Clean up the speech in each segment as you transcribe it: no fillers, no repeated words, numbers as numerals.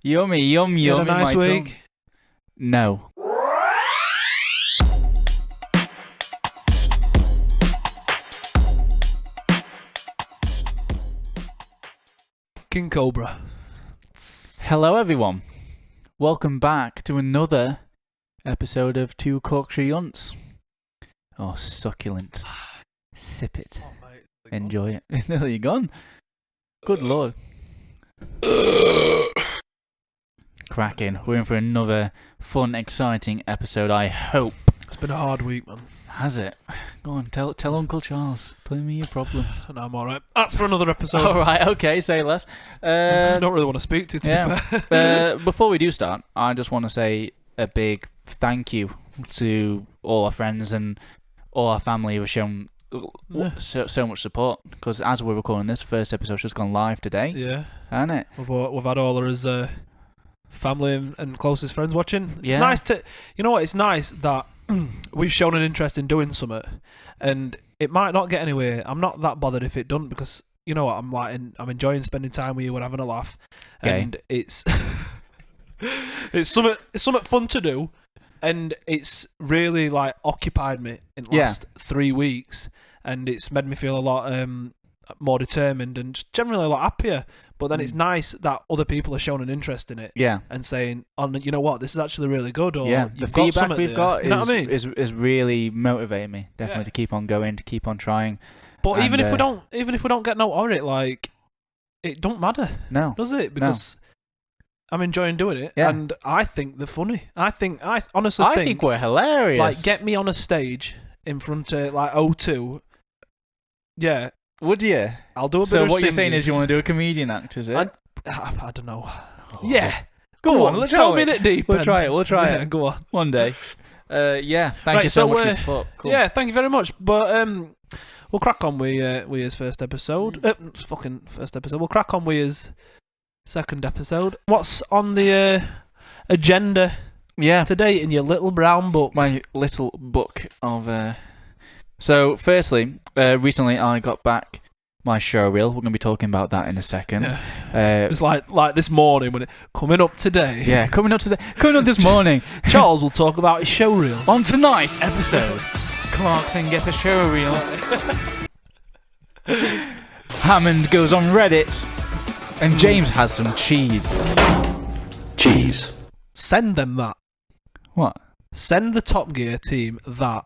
Yummy, yum, You yum. had a nice in my week? tongue. No. King Cobra. Hello, everyone. Welcome back to another episode of Two Yorkshire Yunts. Oh, succulent. Sip it. Oh, mate. Enjoy it. It's nearly gone. Good lord. Cracking. We're in for another fun, exciting episode, I hope. It's been a hard week, man. Has it? Go on, tell Uncle Charles. Tell me your problems. No, I'm alright. That's for another episode. Alright, okay, say less. I don't really want to speak to you, to be fair. Before we do start, I just want to say a big thank you to all our friends and all our family who have shown so much support. Because as we're recording this, first episode's just gone live today. Yeah. Hasn't it? We've had all of his family and closest friends watching. Yeah. It's nice to... You know what? It's nice that we've shown an interest in doing something, and it might not get anywhere. I'm not that bothered if it doesn't, because you know what, I'm enjoying spending time with you. We're having a laugh, and it's it's something fun to do, and it's really like occupied me in the last 3 weeks, and it's made me feel a lot more determined and just generally a lot happier. But then it's nice that other people are showing an interest in it, and saying, "Oh, you know what, this is actually really good." Or the feedback we've got you know what I mean? is really motivating me definitely to keep on going, to keep on trying. But even if we don't get no on it, like, it don't matter, does it? Because I'm enjoying doing it, and I think they're funny. I honestly think we're hilarious. Like, get me on a stage in front of like O2. Yeah. Would you? I'll do a bit of singing. So what you're saying is you want to do a comedian act, is it? I don't know. Oh. Yeah. Go on, let's tell me it deep. We'll try it. Go on. One day. Thank you so much for your support. Cool. Yeah, thank you very much. But we'll crack on with his first episode. Fucking first episode. We'll crack on with his second episode. What's on the agenda today in your little brown book? My little book of... So, firstly, recently I got back my show reel. We're going to be talking about that in a second. Yeah. It's like this morning when coming up today. Yeah, coming up this morning. Charles will talk about his show reel. On tonight's episode, Clarkson gets a show reel. Hammond goes on Reddit. And James has some cheese. Cheese. Send them that. What? Send the Top Gear team that.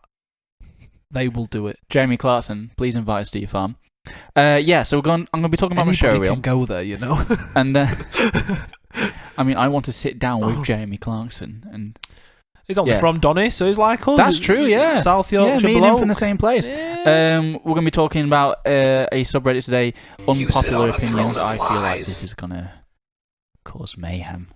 They will do it. Jeremy Clarkson, please invite us to your farm. So I'm going to be talking about my show reel. Anybody can go there, you know. And I mean, I want to sit down with Jeremy Clarkson, and he's only from Donny, so he's like us. That's true, yeah. South Yorkshire, me and him from the same place. Yeah. We're going to be talking about a subreddit today, unpopular opinions. I feel like this is going to cause mayhem.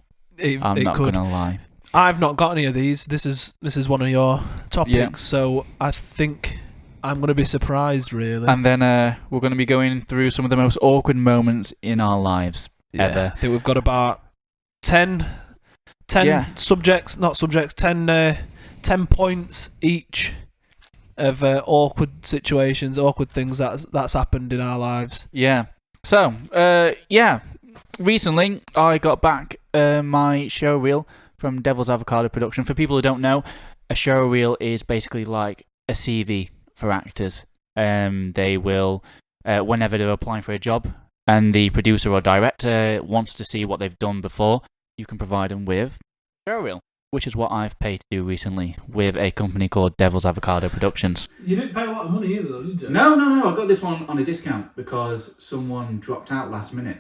I'm not going to lie. I've not got any of these. This is one of your topics, so I think I'm going to be surprised, really. And then we're going to be going through some of the most awkward moments in our lives ever. I think we've got about 10 subjects, not subjects, 10 points each of awkward situations, awkward things that's happened in our lives. Yeah. So, recently I got back my show reel from Devil's Avocado Production. For people who don't know, a show reel is basically like a CV for actors. They will, whenever they're applying for a job, and the producer or director wants to see what they've done before, you can provide them with a show reel, which is what I've paid to do recently with a company called Devil's Avocado Productions. You didn't pay a lot of money either, though, did you? No. I got this one on a discount because someone dropped out last minute.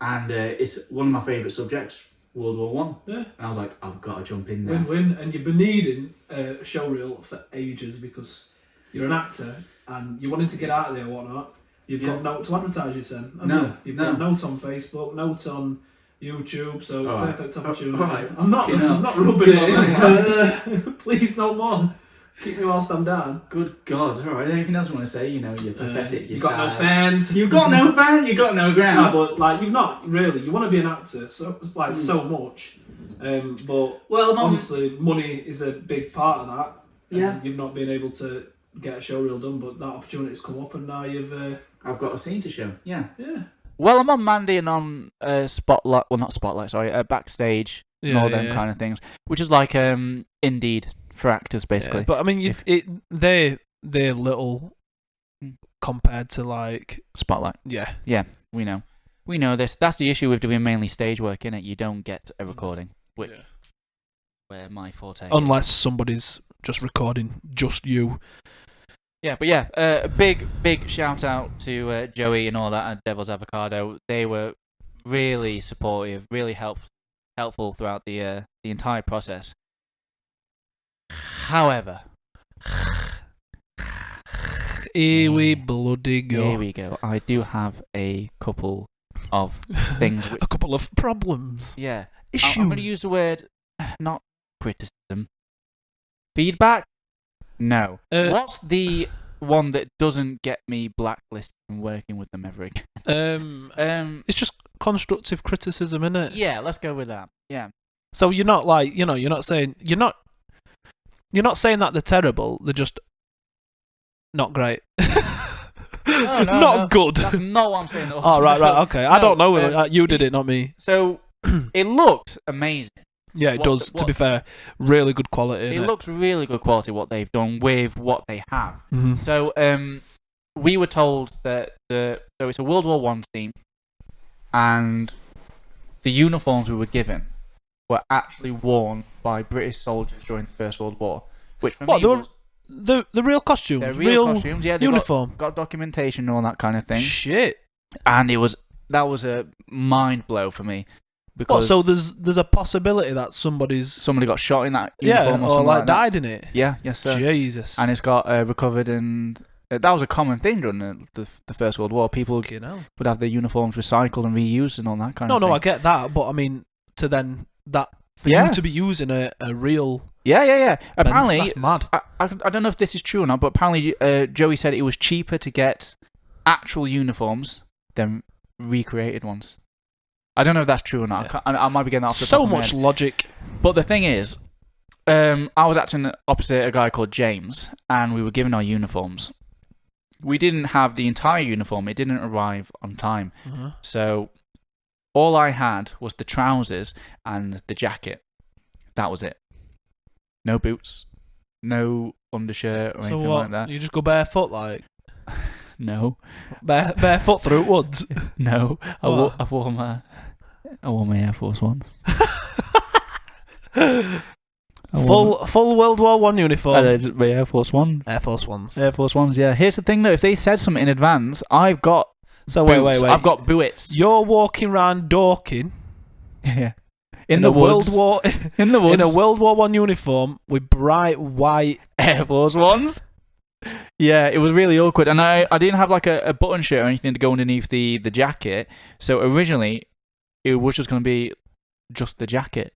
And it's one of my favourite subjects, World War One. Yeah. And I was like, I've got to jump in there. Win-win. And you've been needing a show reel for ages because you're an actor and you're wanting to get out of there and whatnot. You've got note to advertise, you said. You've got note on Facebook, note on YouTube, so perfect opportunity. Right. I'm not rubbing it in. Please, no more. Keep me whilst I'm down. Good God. Alright, anything else you want to say? You know, you're pathetic. You've got no fans. You've got no fans. You've got no ground. No, but like, you've not really. You want to be an actor so much. But honestly, money is a big part of that. Yeah. You've not been able to get a show reel done, but that opportunity's come up and now you've... I've got a scene to show. Yeah. Yeah. Well, I'm on Mandy and on Spotlight. Well, not Spotlight. Sorry, Backstage and all them kind of things, which is like Indeed for actors, basically. Yeah, but I mean, they're little compared to like Spotlight. Yeah, we know this. That's the issue with doing mainly stage work, innit? You don't get a recording, which where my forte. Unless somebody's just recording just you. Yeah, but yeah, big shout out to Joey and all that at Devil's Avocado. They were really supportive, really helpful throughout the entire process. However, here we bloody go. Here we go. I do have a couple of things. A couple of problems. Yeah. Issues. I'm going to use the word, not criticism. Feedback? No. What's the one that doesn't get me blacklisted from working with them ever again? It's just constructive criticism, innit? Yeah, let's go with that. Yeah. So you're not like, you're not saying that they're terrible. They're just not great. No, not good. That's not what I'm saying. Oh, right, okay. I don't know. You did it, not me. So it looked amazing. Yeah, it does. To be fair, really good quality. It looks really good quality what they've done with what they have. Mm-hmm. So we were told that so it's a World War I theme, and the uniforms we were given were actually worn by British soldiers during the First World War. Which for me was the real costumes, they're real costumes, yeah, uniform, got documentation and all that kind of thing. Shit, and that was a mind blow for me. Because so there's a possibility that somebody got shot in that uniform or something like died in it. Yeah, yes sir. Jesus. And it's got recovered, and that was a common thing during the First World War. People would have their uniforms recycled and reused and all that kind of thing. No, I get that, but I mean, to then that for you to be using a real. Yeah. Apparently, that's mad. I don't know if this is true or not, but apparently Joey said it was cheaper to get actual uniforms than recreated ones. I don't know if that's true or not. Yeah. I might be getting that off the top of my much head. Logic. But the thing is, I was acting opposite a guy called James, and we were given our uniforms. We didn't have the entire uniform. It didn't arrive on time. Uh-huh. So all I had was the trousers and the jacket. That was it. No boots, no undershirt or anything like that. You just go barefoot, like? No. Barefoot through woods? No. I wore my Air Force Ones. Full World War I uniform. My Air Force Ones. Air Force Ones. Air Force Ones, yeah. Here's the thing though, if they said something in advance, I've got So boots. wait. I've got boots. You're walking around Dorking. Yeah. In the woods. In the woods. In a World War I uniform with bright white Air Force Ones. Yeah, it was really awkward, and I didn't have like a button shirt or anything to go underneath the jacket. So originally, it was just going to be just the jacket.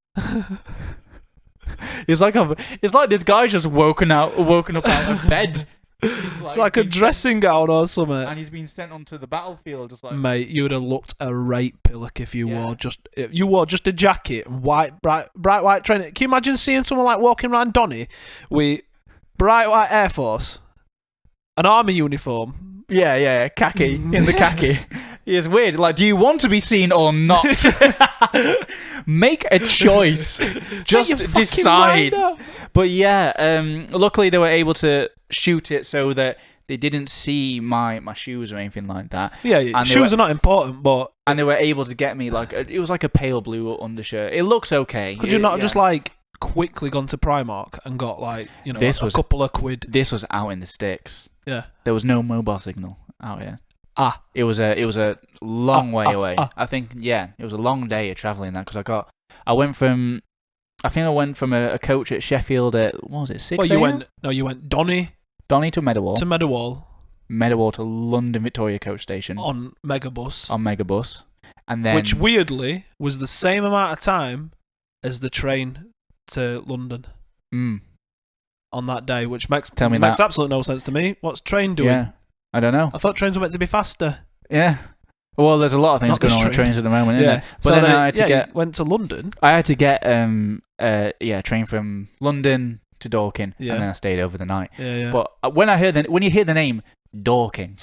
It's like this guy's just woken up out of bed. Like a dressing gown or something. And he's been sent onto the battlefield. Just like, mate, you would have looked a right pillock if you wore just a jacket, bright white trainer. Can you imagine seeing someone like walking around Donny with bright white Air Force, an army uniform? Yeah, khaki in the khaki. It's weird. Like, do you want to be seen or not? Make a choice. Just decide. But yeah, luckily they were able to shoot it so that they didn't see my shoes or anything like that. Yeah, and shoes are not important, but and they were able to get me it was like a pale blue undershirt. It looks okay. Could you not just like quickly gone to Primark and got like a couple of quid? This was out in the sticks. Yeah, there was no mobile signal out here. It was a long way away. I think it was a long day of travelling that because I went from a coach at Sheffield at what was it 6 a.m? You went Donny to Meadowall. Meadowall to London Victoria coach station on Megabus, and then which weirdly was the same amount of time as the train to London. On that day, which makes absolutely no sense to me. What's train doing? Yeah, I don't know. I thought trains were meant to be faster. Yeah. Well, there's a lot of things going on with trains at the moment, isn't there? But so then I had to went to London. I had to get a train from London to Dorking, and then I stayed over the night. Yeah. But when you hear the name Dorking,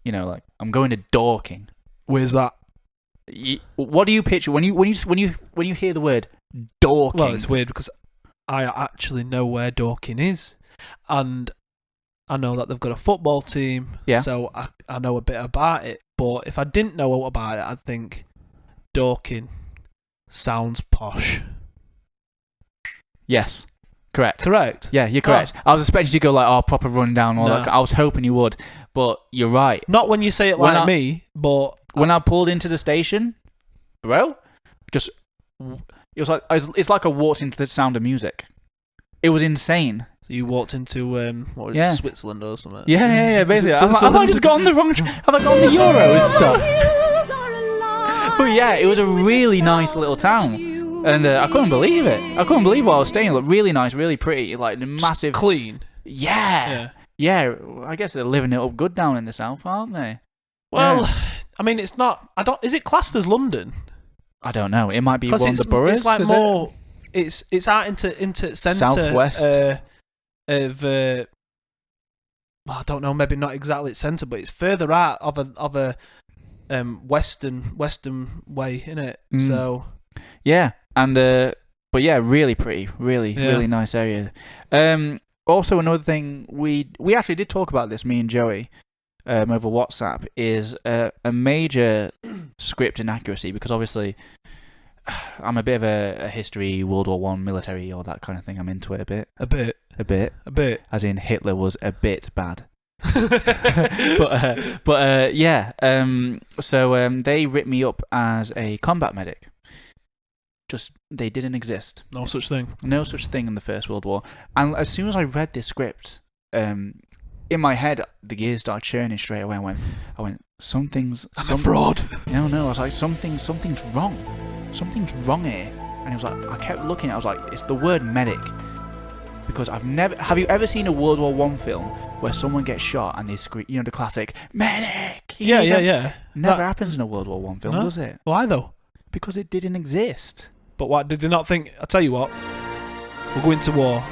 like I'm going to Dorking. Where's that? What do you picture when you hear the word Dorking? Well, it's weird because I actually know where Dorking is, and I know that they've got a football team. Yeah. So I know a bit about it. But if I didn't know about it, I'd think Dorking sounds posh. Yes. Correct. Correct. Yeah, you're correct. I was expecting you to go like, proper rundown. All No. that. I was hoping you would, but you're right. Not when you say it When like I- me, but When I pulled into the station, bro, it was like it's like I walked into the Sound of Music. It was insane. so you walked into what was it, Yeah. Switzerland or something. Yeah. Basically, Is it have I Switzerland? just got on the wrong? Have I got on the Euros stuff? But yeah, it was a really nice little town, and I couldn't believe it. I couldn't believe what I was staying. It looked really nice, really pretty, like the massive. Clean. Yeah. I guess they're living it up good down in the south, aren't they? Well, Yeah. I mean, it's not. Is it classed as London? I don't know. It might be one Because of the boroughs. it's like is more. It's out into centre. Southwest. Of. Well, I don't know. Maybe not exactly centre, but it's further out of a western way, innit? Mm. So Yeah, and but yeah, really pretty, really nice area. Also, another thing we actually did talk about this, me and Joey, over WhatsApp, is a major script inaccuracy, because obviously I'm a bit of a history, World War One, military, all that kind of thing. I'm into it a bit, a bit. as in Hitler was a bit bad. but yeah. So they ripped me up as a combat medic. Just they didn't exist. No such thing. No such thing in the First World War. And as soon as I read this script, in my head the gears started churning straight away. I went, something's. I'm a fraud. No. I was like, something's wrong. Something's wrong here. And it was like, I kept looking. I was like, it's the word medic. Because have you ever seen a World War One film where someone gets shot and they scream, the classic medic? Yeah. Never happens in a World War One film, No? does it? Why though? Because it didn't exist. But what did they not think? I tell you what, we're going to war.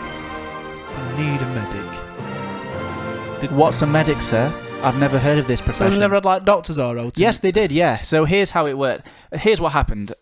We need a medic. What's a medic, sir? I've never heard of this So profession. they never had like doctors or OT? Yes, they did. Yeah. So here's how it worked. Here's what happened.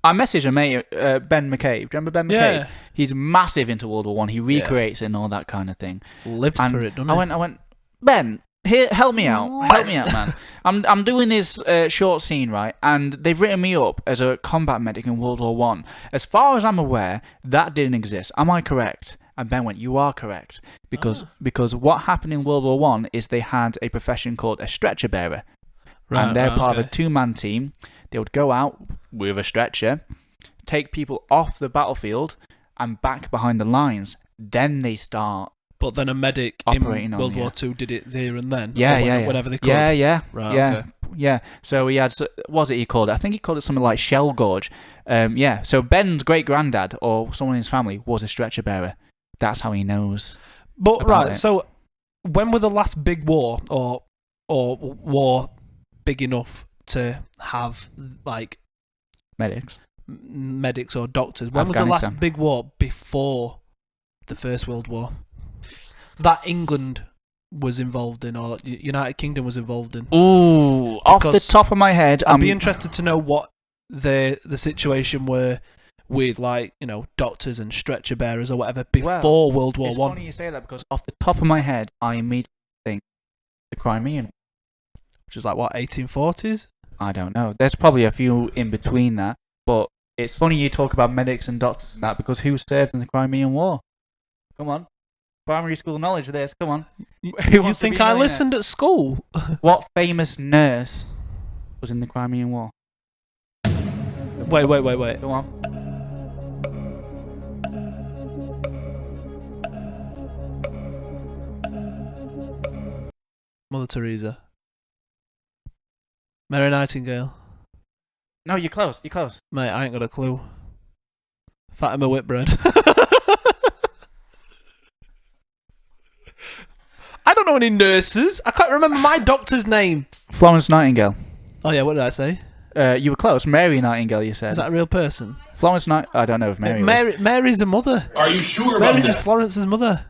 I messaged a mate, Ben McCabe. Do you remember Ben McCabe? Yeah. He's massive into World War One. He recreates it and all that kind of thing. Lives And for it, doesn't I went, Ben, here, help me out. Help me out, man. I'm doing this short scene, right? And they've written me up as a combat medic in World War One. As far as I'm aware, that didn't exist. Am I correct? And Ben went, you are correct. Because what happened in World War One is they had a profession called a stretcher bearer. And they're part of a two-man team. They would go out with a stretcher, take people off the battlefield and back behind the lines. Then they start. But then a medic Operating in on, World yeah. War Two did it there and then. Yeah. Whenever they could. Yeah. Right, yeah. okay. Yeah. So he had, what was it he called it? I think he called it something like shell gorge. Yeah. So Ben's great granddad or someone in his family was a stretcher bearer. That's how he knows. But about right, it. so when were the last big war or war big enough to have like Medics. medics or doctors? When was the Afghanistan. last big war before the First World War that England was involved in or United Kingdom was involved in? Ooh, off the Because top of my head, I'd be interested to know what the situation were with, like, doctors and stretcher bearers or whatever before World War It's One. funny you say that because off the top of my head, I immediately think the Crimean. Which is like what, 1840s? I don't know. There's probably a few in between that, but it's funny you talk about medics and doctors and that because who served in the Crimean War? Come on, primary school knowledge. This. Come on. You wants to think be a I millionaire? listened at school? What famous nurse was in the Crimean War? Wait. Go on. Mother Teresa. Mary Nightingale. No, you're close. You're close. Mate, I ain't got a clue. Fatima Whitbread. I don't know any nurses. I can't remember my doctor's name. Florence Nightingale. Oh yeah, what did I say? You were close. Mary Nightingale, you said. Is that a real person? Florence Nightingale? I don't know if Mary was. Mary's a mother. Are you sure about Mary's that? is Florence's mother.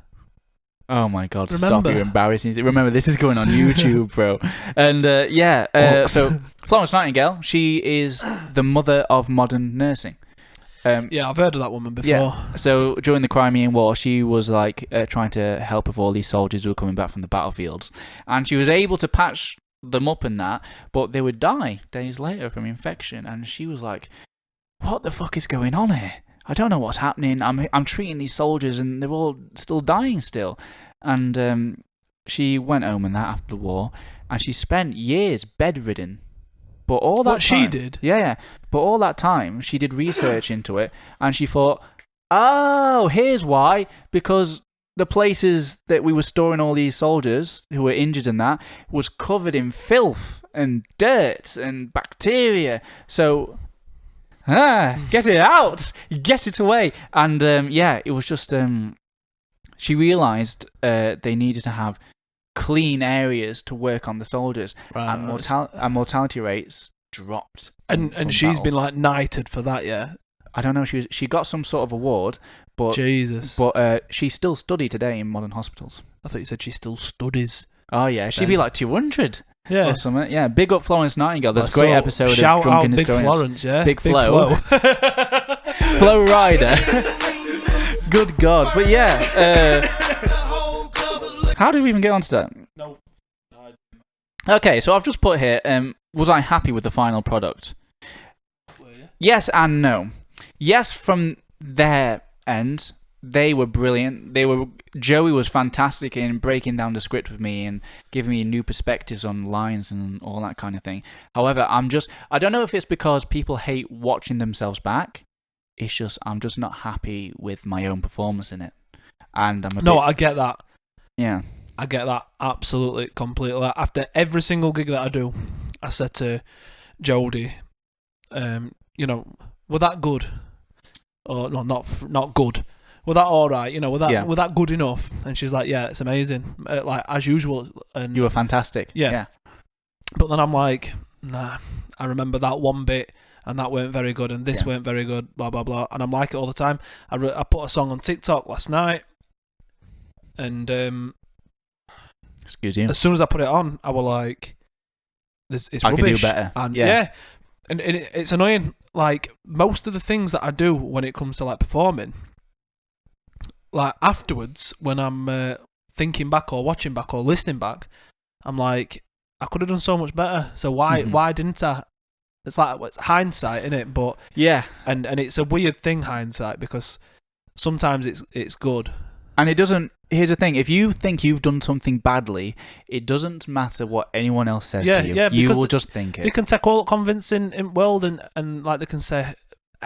Oh my god! Stop! Remember? You're embarrassing. Remember, this is going on YouTube, bro. And so Florence Nightingale, she is the mother of modern nursing. Yeah, I've heard of that woman before. Yeah. So during the Crimean War, she was like trying to help with all these soldiers who were coming back from the battlefields, and she was able to patch them up in that, but they would die days later from infection. And she was like, "What the fuck is going on here? I don't know what's happening. I'm treating these soldiers, and they're all still dying still." And she went home and that after the war, and she spent years bedridden. But all that What time, she did? yeah. But all that time, she did research into it, and she thought, "Oh, here's why. Because the places that we were storing all these soldiers who were injured in that was covered in filth and dirt and bacteria. So, get it out, get it away." And it was just she realised they needed to have clean areas to work on the soldiers, and mortality rates dropped. And she's been like knighted for that, yeah. I don't know. She got some sort of award, but Jesus. But she's still studied today in modern hospitals. I thought you said she still studies. Oh yeah, she'd be like 200 Yeah. or something. Yeah, big up Florence Nightingale. There's a So, great episode of shout out Drunken Big Historians. Florence, yeah. Big Flo. Flo Rider. Good God. But yeah. How did we even get onto that? No. Okay, so I've just put here, was I happy with the final product? Yes and no. Yes, from their end, they were brilliant. Joey was fantastic in breaking down the script with me and giving me new perspectives on lines and all that kind of thing. However, I don't know if it's because people hate watching themselves back. It's just, I'm just not happy with my own performance in it. And I get that. Yeah. I get that absolutely, completely. After every single gig that I do, I said to Jodie, were that good? Or no, not good. Were that all right? Were that good enough? And she's like, yeah, it's amazing, like as usual. And you were fantastic. Yeah. But then I'm like, nah. I remember that one bit, and that weren't very good, and this weren't very good. Blah blah blah. And I'm like it all the time. I put a song on TikTok last night, and excuse you. As soon as I put it on, I was like, it's I rubbish. could do better. And and it's annoying. Like, most of the things that I do when it comes to like performing, like afterwards, when I'm thinking back or watching back or listening back, I'm like, I could have done so much better. So why didn't I? It's like, it's hindsight, innit? But yeah, and it's a weird thing, hindsight, because sometimes it's good. And it doesn't. Here's the thing: if you think you've done something badly, it doesn't matter what anyone else says to you. Yeah, you will just think it. They can take all convincing in world and like they can say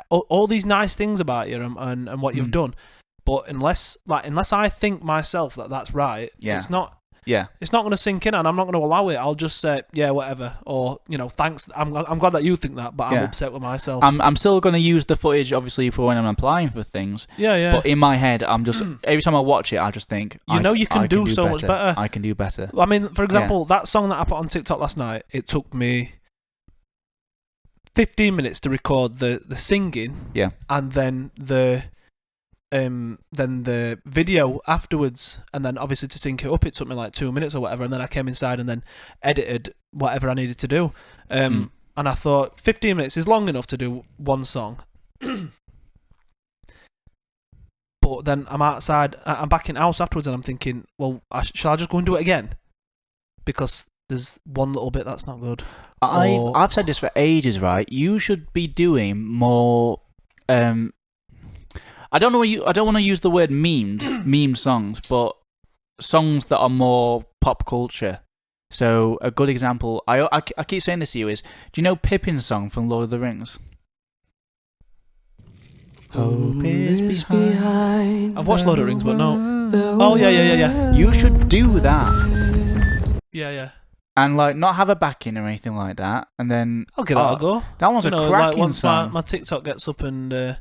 all these nice things about you and what you've done, but unless I think myself that that's right, it's not. Yeah, it's not going to sink in, and I'm not going to allow it. I'll just say, yeah, whatever, or thanks. I'm glad that you think that, but I'm upset with myself. I'm still going to use the footage, obviously, for when I'm applying for things. Yeah. But in my head, I'm just every time I watch it, I just think, you can do so much better. I can do better. I mean, for example, that song that I put on TikTok last night, it took me 15 minutes to record the singing, and then the video afterwards, and then obviously to sync it up, it took me like 2 minutes or whatever, and then I came inside and then edited whatever I needed to do. And I thought 15 minutes is long enough to do one song. But then I'm outside, I'm back in the house afterwards, and I'm thinking, well, shall I just go and do it again? Because there's one little bit that's not good. I've said this for ages, right? You should be doing more. I don't want to use the word meme songs, but songs that are more pop culture. So a good example, I keep saying this to you, is, do you know Pippin's song from Lord of the Rings? Hope is behind. I've watched Lord of the Rings, but no. Oh yeah. You should do that. Yeah. And like not have a backing or anything like that, and then I'll give that a go. That one's a cracking once song. my TikTok gets up and.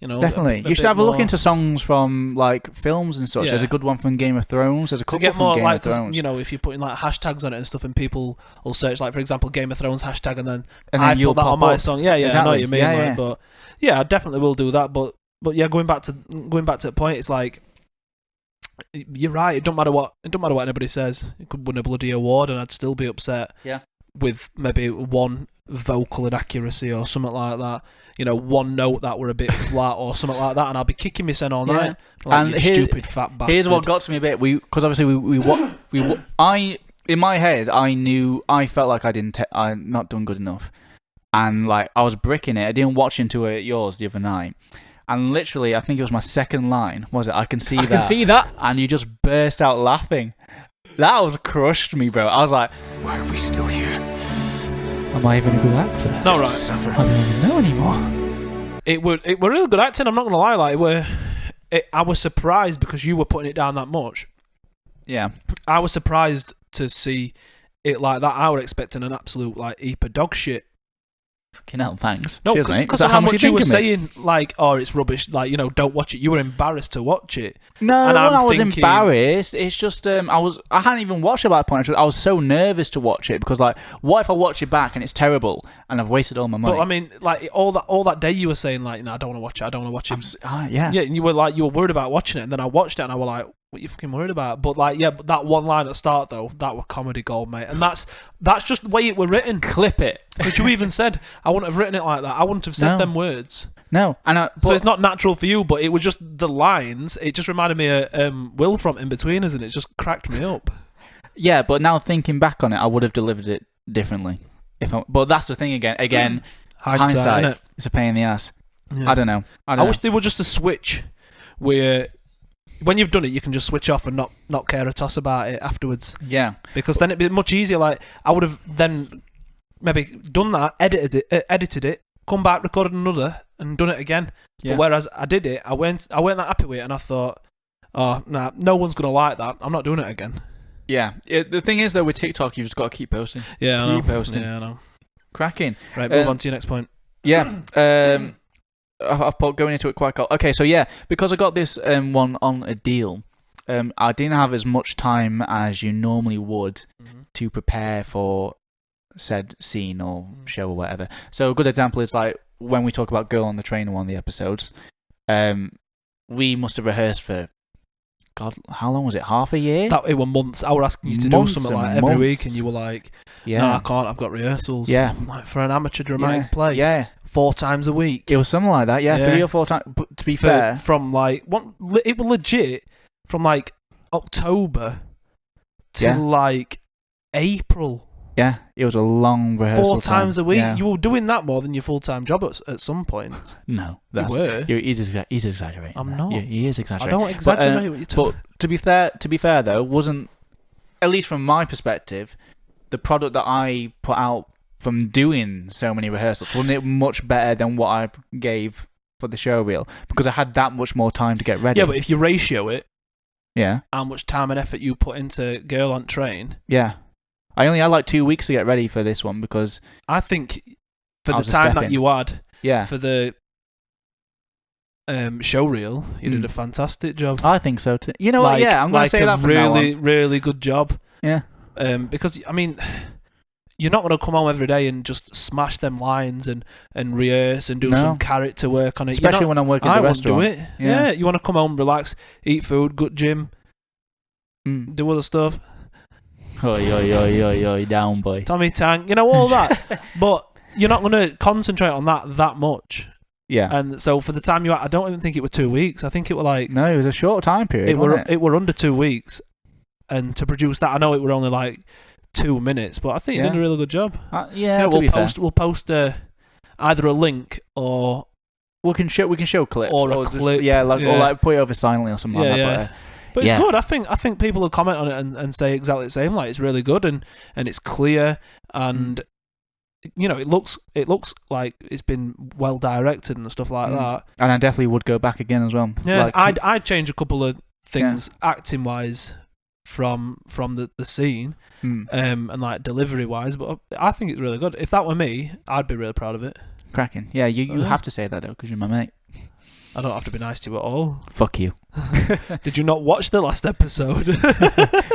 Definitely. You should have a look into songs from like films and such. Yeah. There's a good one from Game of Thrones. There's a couple to get from more Game like, of Thrones. if you're putting like hashtags on it and stuff, and people will search, like for example, Game of Thrones hashtag, and then I put that on my song. Yeah, exactly. I know what you mean. Yeah. But yeah, I definitely will do that. But yeah, going back to the point, it's like You're right. It don't matter what anybody says. It could win a bloody award, and I'd still be upset. Yeah. With maybe one vocal inaccuracy or something like that. You know, one note that were a bit flat or something like that, and I'll be kicking myself all night. Like, and you stupid fat bastard. Here's what got to me a bit. Because obviously I in my head I felt like I not done good enough, and like I was bricking it. I didn't watch into it yours the other night. And literally, I think it was my second line, was it? I can see that. And you just burst out laughing. That was crushed me, bro. I was like, Why are we still here? am I even a good actor? No, right. Suffer. I don't even know anymore. It were real good acting. I'm not gonna lie. Like, I was surprised because you were putting it down that much. Yeah. I was surprised to see it like that. I was expecting an absolute like heap of dog shit. Fucking hell, thanks. No, Cheers, mate. because So of how much you think were of me? saying, like, oh, it's rubbish. Like, you know, don't watch it. You were embarrassed to watch it. No, And I'm I was thinking- embarrassed. It's just I hadn't even watched it by that point. I was so nervous to watch it because like, what if I watch it back and it's terrible and I've wasted all my money? But I mean, like, all that day you were saying, like, no, I don't want to watch it. I don't want to watch it. Yeah. Yeah, and you were worried about watching it, and then I watched it, and I was like, what are you fucking worried about? But like, yeah, but that one line at the start though, that were comedy gold, mate. And that's just the way it were written. Clip it. Because you even said, I wouldn't have written it like that. I wouldn't have said No. them words. No, So it's not natural for you, but it was just the lines. It just reminded me of Will from In Betweeners, and it just cracked me up. Yeah, but now thinking back on it, I would have delivered it differently. But that's the thing again. Hindsight. Innit? It's a pain in the ass. Yeah. I don't know. I wish there were just a switch where, when you've done it, you can just switch off and not care a toss about it afterwards. Yeah. Because then it'd be much easier. Like, I would have then maybe done that, edited it, come back, recorded another, and done it again. Yeah. But whereas I did it, I weren't that happy with it, and I thought, oh, nah, no one's gonna like that. I'm not doing it again. Yeah. The thing is though, with TikTok, you've just got to keep posting. Yeah, I Keep know. posting. Yeah, I know. Cracking. Right, move on to your next point. Yeah. I've put going into it quite cold. Okay, so yeah, because I got this one on a deal, I didn't have as much time as you normally would to prepare for said scene or show or whatever. So a good example is like when we talk about Girl on the Train in one of the episodes, we must have rehearsed for, God, how long was it? Half a year? It were months. I were asking you to do something like every week, and you were like, yeah. no, I can't. I've got rehearsals. Yeah. I'm like, for an amateur dramatic play. Yeah. 4 times a week. It was something like that, yeah. 3 or 4 times. But to be fair, From like, it was legit from like October to like April. yeah, it was a long rehearsal 4 times a week. Yeah. You were doing that more than your full-time job at some point. No, You were. He's exaggerating. I'm that. not. He is I exaggerating. don't exaggerate what you're talking But to be fair though, wasn't, at least from my perspective, the product that I put out from doing so many rehearsals, wasn't it much better than what I gave for the show reel? Because I had that much more time to get ready. Yeah, but if you ratio it, yeah, how much time and effort you put into Girl on Train, yeah. I only had like 2 weeks to get ready for this one because I think for I the was a time step that in. you had yeah, for the show reel, you did a fantastic job. I think so too. You know what? Yeah, I'm gonna say that from now on. really, really good job. Yeah, Because I mean, you're not gonna come home every day and just smash them lines and rehearse and do No. some character work on it. especially when I'm working at I the wouldn't do restaurant. it. Yeah, you want to come home, relax, eat food, go to gym, Mm. do other stuff. Oi, down boy. Tommy Tank, you know, all that. But you're not going to concentrate on that much. Yeah. And so for the time you had, I don't even think it were 2 weeks. I think it were like No, it was a short time period. wasn't it were under 2 weeks. And to produce that, I know it were only like 2 minutes, but I think you did a really good job. Yeah, You know, to be fair. we'll post either a link or We can show clips or a just- clip, yeah, or yeah. like put it over silently or something like that. But it's Yeah. good. I think people will comment on it and say exactly the same. Like, it's really good and it's clear and you know, it looks like it's been well directed and stuff like that. And I definitely would go back again as well. Yeah, Like, I'd change a couple of things acting wise from the scene and like delivery wise, but I think it's really good. If that were me, I'd be really proud of it. cracking. Yeah, you have to say that though because you're my mate. I don't have to be nice to you at all. Fuck you. Did you not watch the last episode?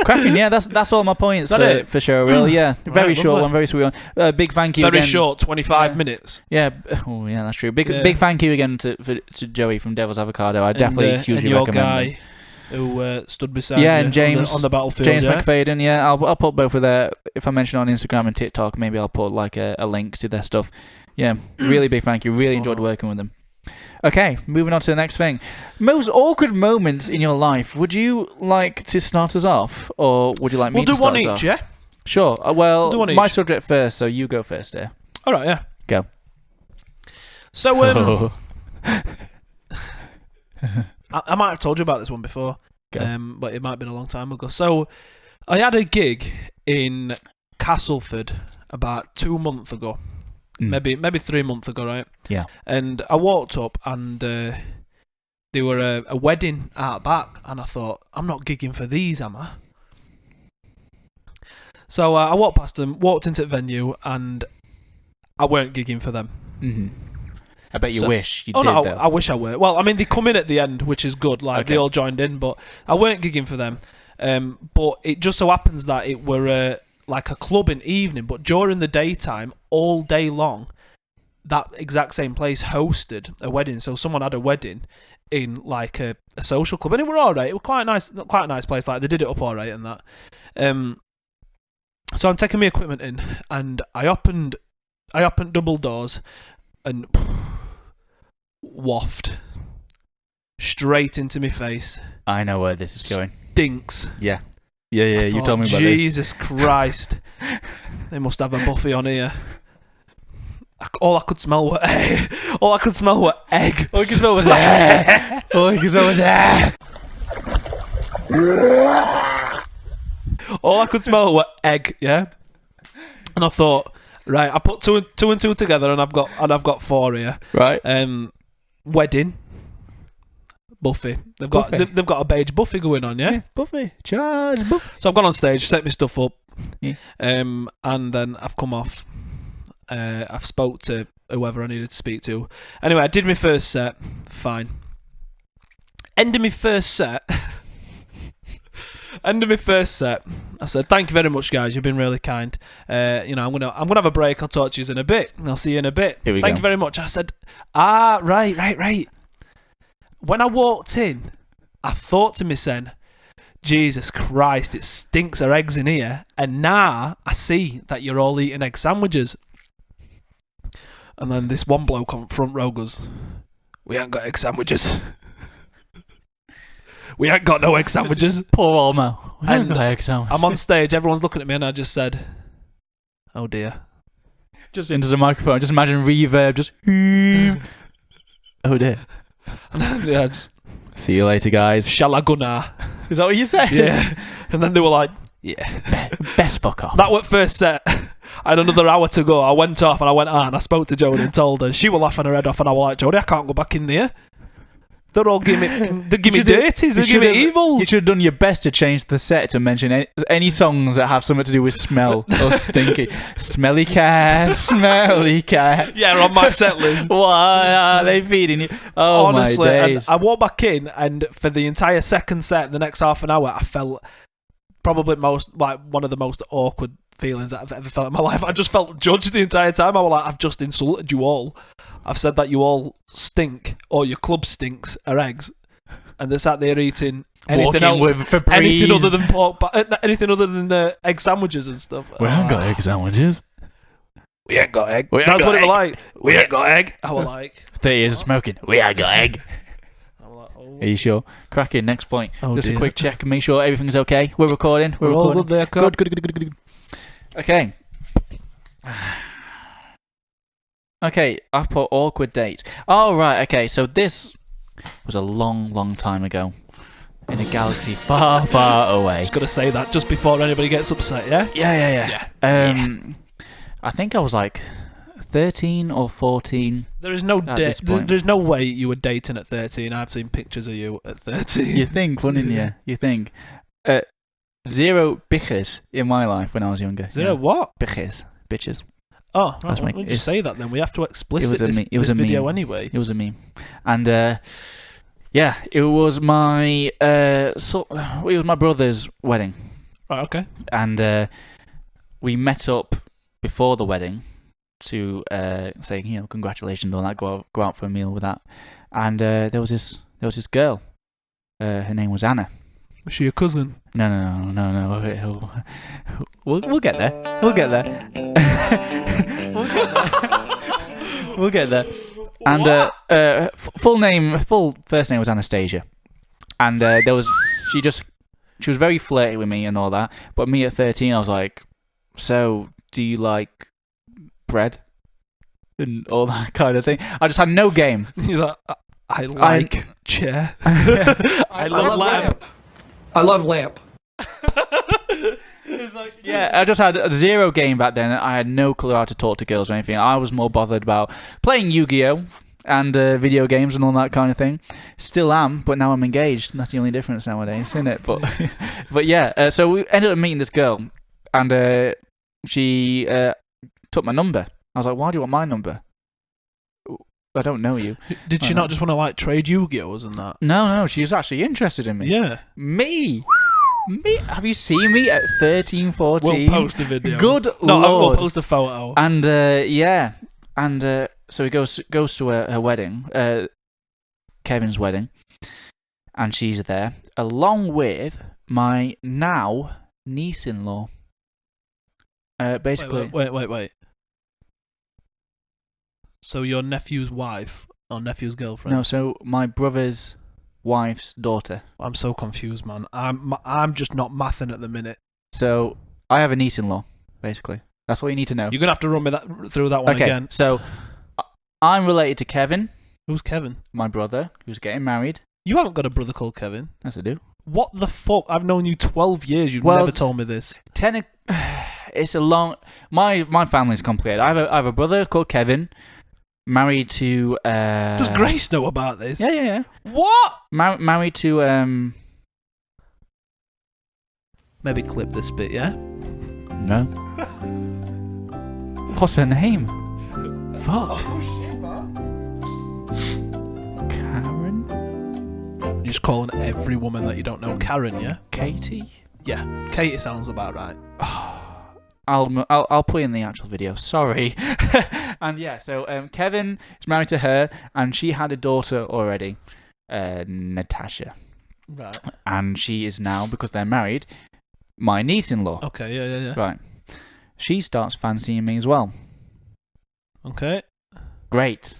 Cracking. Yeah, that's all my points Is that for sure. Really, yeah. Very Right, short lovely. one, very sweet one. Big thank you. Very again. short, 25 minutes. Yeah. Oh, yeah, that's true. Big thank you again to Joey from Devil's Avocado. I definitely hugely and your recommend guy. him. who stood beside Yeah, you and James on the battlefield. James yeah? McFadden. Yeah, I'll put both of their. If I mention on Instagram and TikTok, maybe I'll put like a link to their stuff. Yeah, really big thank you. Really enjoyed working with them. Okay, moving on to the next thing. Most awkward moments in your life. Would you like to start us off, or would you like me We'll to do start one us each, off? yeah? Sure. We'll do one My each. subject first, so you go first here. All right, yeah. Go. So, I might have told you about this one before, Go. but it might have been a long time ago. So, I had a gig in Castleford about 2 months ago, maybe 3 months ago, right? Yeah. And I walked up and they were a wedding out back, and I thought, I'm not gigging for these, am I? So I walked past them, walked into the venue, and I weren't gigging for them. Mm-hmm. I bet you wish you Oh did, no, though. I wish I were. Well, I mean, they come in at the end, which is good. Like they all joined in, but I weren't gigging for them. But it just so happens that it were like a club in evening, but during the daytime, all day long, that exact same place hosted a wedding. So someone had a wedding in like a social club, and it were all right. It was quite a nice place. Like they did it up all right and that. So I'm taking my equipment in, and I opened double doors, and waft straight into my face. I know where this is going. Stinks. Yeah. You told me about Jesus Christ. They must have a buffet on here. All I could smell were egg. All I could smell were egg. All I could smell was egg. All I could smell was egg. All I could smell were egg. Yeah. And I thought, right, I put two and two together, and I've got four here. Right. Wedding. Buffet. They've got a beige buffet going on, yeah? Buffet. Charge buffet. So I've gone on stage, set my stuff up, Yeah. and then I've come off. I've spoke to whoever I needed to speak to. Anyway, I did my first set. Fine. End of my first set. I said, "Thank you very much, guys. You've been really kind. I'm gonna have a break. I'll talk to you in a bit. I'll see you in a bit. Thank you very much." I said, right. When I walked in, I thought to myself, Jesus Christ, it stinks of eggs in here. And now I see that you're all eating egg sandwiches. And then this one bloke on front row goes, "We ain't got egg sandwiches." We ain't got no egg sandwiches. Poor old Mo. And I'm on stage, everyone's looking at me, and I just said, "Oh dear." Just into the microphone. Just imagine reverb. Just. Oh dear. And then, yeah, See you later, guys. Shalaguna. Is that what you said? Yeah. And then they were like, "Yeah." Best fuck off. That was first set. I had another hour to go. I went off and I went on and I spoke to Jodie and told her. She was laughing her head off, and I was like, "Jodie, I can't go back in there. They're all giving me dirties. They're giving me evils." You should have done your best to change the set to mention any songs that have something to do with smell or stinky. Smelly cat, smelly cat. Yeah, on my set list. Why are they feeding you? Oh, honestly, my and days. I walked back in, and for the entire second set, the next half an hour, I felt probably one of the most awkward feelings that I've ever felt in my life. I just felt judged the entire time. I was like, I've just insulted you all. I've said that you all stink, or your club stinks, are eggs, and they're sat there eating anything else, anything other than pork, anything other than the egg sandwiches and stuff. We haven't got egg sandwiches. We ain't got egg. That's what it was like. We ain't got egg. I was like, 30 years of smoking. We ain't got egg. I was like, oh. Are you sure? Cracking. Next point. Oh, just dear. a quick check and make sure everything's okay. We're recording. We're all recording. good there, Good. Okay. Okay, I put awkward dates. Oh, right, okay, so this was a long time ago in a galaxy far, far away. Just got to say that just before anybody gets upset, yeah? Yeah. I think I was like 13 or 14. There is no this point. there's no way you were dating at 13. I've seen pictures of you at 13. You think, wouldn't you? You think. Zero bitches in my life when I was younger. Zero what? Bitches. Oh, right, That's why my- don't you say that then? We have to explicit it was this a video meme. anyway. It was a meme. And, it was my, it was my brother's wedding. Right, okay. And we met up before the wedding to say, congratulations and all that, go out for a meal with that. And there was this girl. Her name was Anna. Was she your cousin? No. We'll get there. We'll get there. We'll get there. And full first name was Anastasia, and she was very flirty with me and all that. But me at 13, I was like, so do you like bread and all that kind of thing? I just had no game. You're like, I like chair. I love lamp. I love lamp. It's like, yeah, I just had zero game back then. I had no clue how to talk to girls or anything. I was more bothered about playing Yu-Gi-Oh! And video games and all that kind of thing. Still am, but now I'm engaged. That's the only difference nowadays, isn't it? But yeah, so we ended up meeting this girl, and she took my number. I was like, why do you want my number? I don't know you. Did she not just want to like trade Yu-Gi-Ohs and that? No, she was actually interested in me. Yeah. Me? Have you seen me at 13, 14? We'll post a video. Good No, Lord. we'll post a photo. And yeah, and so he goes to her wedding, Kevin's wedding, and she's there along with my now niece-in-law. Basically, Wait. So your nephew's wife or nephew's girlfriend? no. So my brother's wife's daughter. I'm so confused, man. I'm just not mathing at the minute. So I have a niece-in-law. Basically, that's all you need to know. You're gonna have to run me through that one Okay, again. so I'm related to Kevin, Who's Kevin? my brother, who's getting married. You haven't got a brother called Kevin. Yes, I do. What the fuck? I've known you 12 years. You've Well, never told me this. It's a long. My family's complicated. I have a brother called Kevin, married to. Does Grace know about this? Yeah. What? Married to Maybe clip this bit, yeah? No. What's her name? Fuck. Oh shit, man. Karen. You're just calling every woman that you don't know Karen, yeah? Katie. Yeah. Katie sounds about right. I'll put in the actual video. Sorry. And yeah, so Kevin is married to her, and she had a daughter already, Natasha. Right. And she is now, because they're married, my niece-in-law. Okay, yeah. Right. She starts fancying me as well. Okay. Great.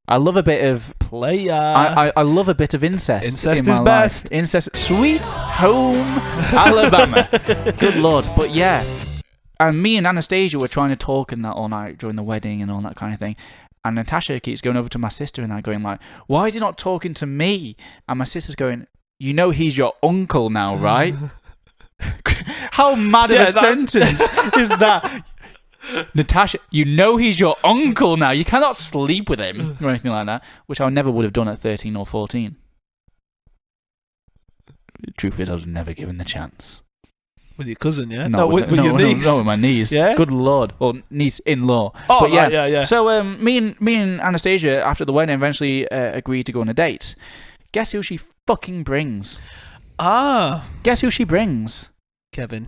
I love a bit of Player. I love a bit of incest. Incest in my is life. best. Incest. Sweet home Alabama. Good Lord. But yeah. And me and Anastasia were trying to talk and that all night during the wedding and all that kind of thing. And Natasha keeps going over to my sister and that going like, why is he not talking to me? And my sister's going, you know he's your uncle now, right? How mad of a sentence is that? Natasha, you know he's your uncle now. You cannot sleep with him or anything like that, which I never would have done at 13 or 14. The truth is, I was never given the chance. With your cousin, yeah? No, with your niece. No, with my niece. Yeah? Good Lord. Or niece-in-law. Oh, but right, yeah. So me and Anastasia, after the wedding, eventually agreed to go on a date. Guess who she fucking brings? Guess who she brings? Kevin.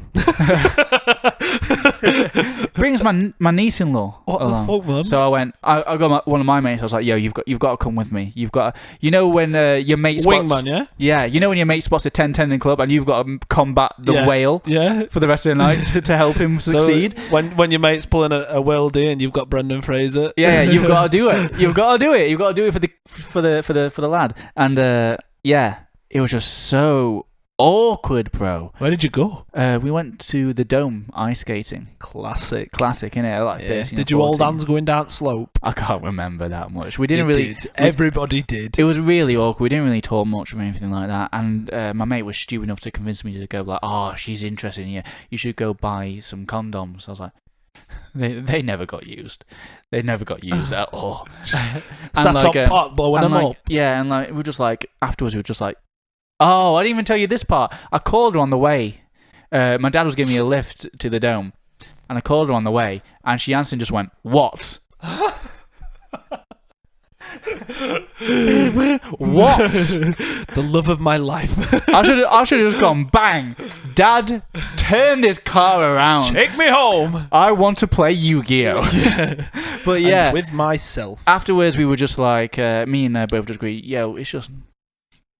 Brings my niece-in-law What along. the fuck, man? So I went. I got one of my mates. I was like, "Yo, you've got to come with me. You've got. You know when your mate spots. Wingman, yeah. Yeah, you know when your mate spots a 10-10 in club and you've got to combat the whale. Yeah. For the rest of the night to help him succeed. So when your mate's pulling a worldie and you've got Brendan Fraser. Yeah, you've got to do it. You've got to do it. You've got to do it for the lad. And yeah, it was just so awkward, bro. Where did you go? We went to the Dome ice skating. Classic, innit? Like 13 Did or you hold 14. hands going down slope? I can't remember that much. We didn't You really. did. Everybody did. It was really awkward. We didn't really talk much or anything like that. And my mate was stupid enough to convince me to go like, "Oh, she's interested in you. You should go buy some condoms." I was like, They never got used. They never got used at all. Sat on pot blowing them up. Yeah, and like we were just like afterwards we were just like, oh, I didn't even tell you this part. I called her on the way. My dad was giving me a lift to the Dome, and I called her on the way, and she answered and just went, "What?" What? The love of my life. I should have just gone bang. Dad, turn this car around. Take me home. I want to play Yu-Gi-Oh. Yeah. But yeah, and with myself. afterwards we were just like, me and both just agreed, yo, it's just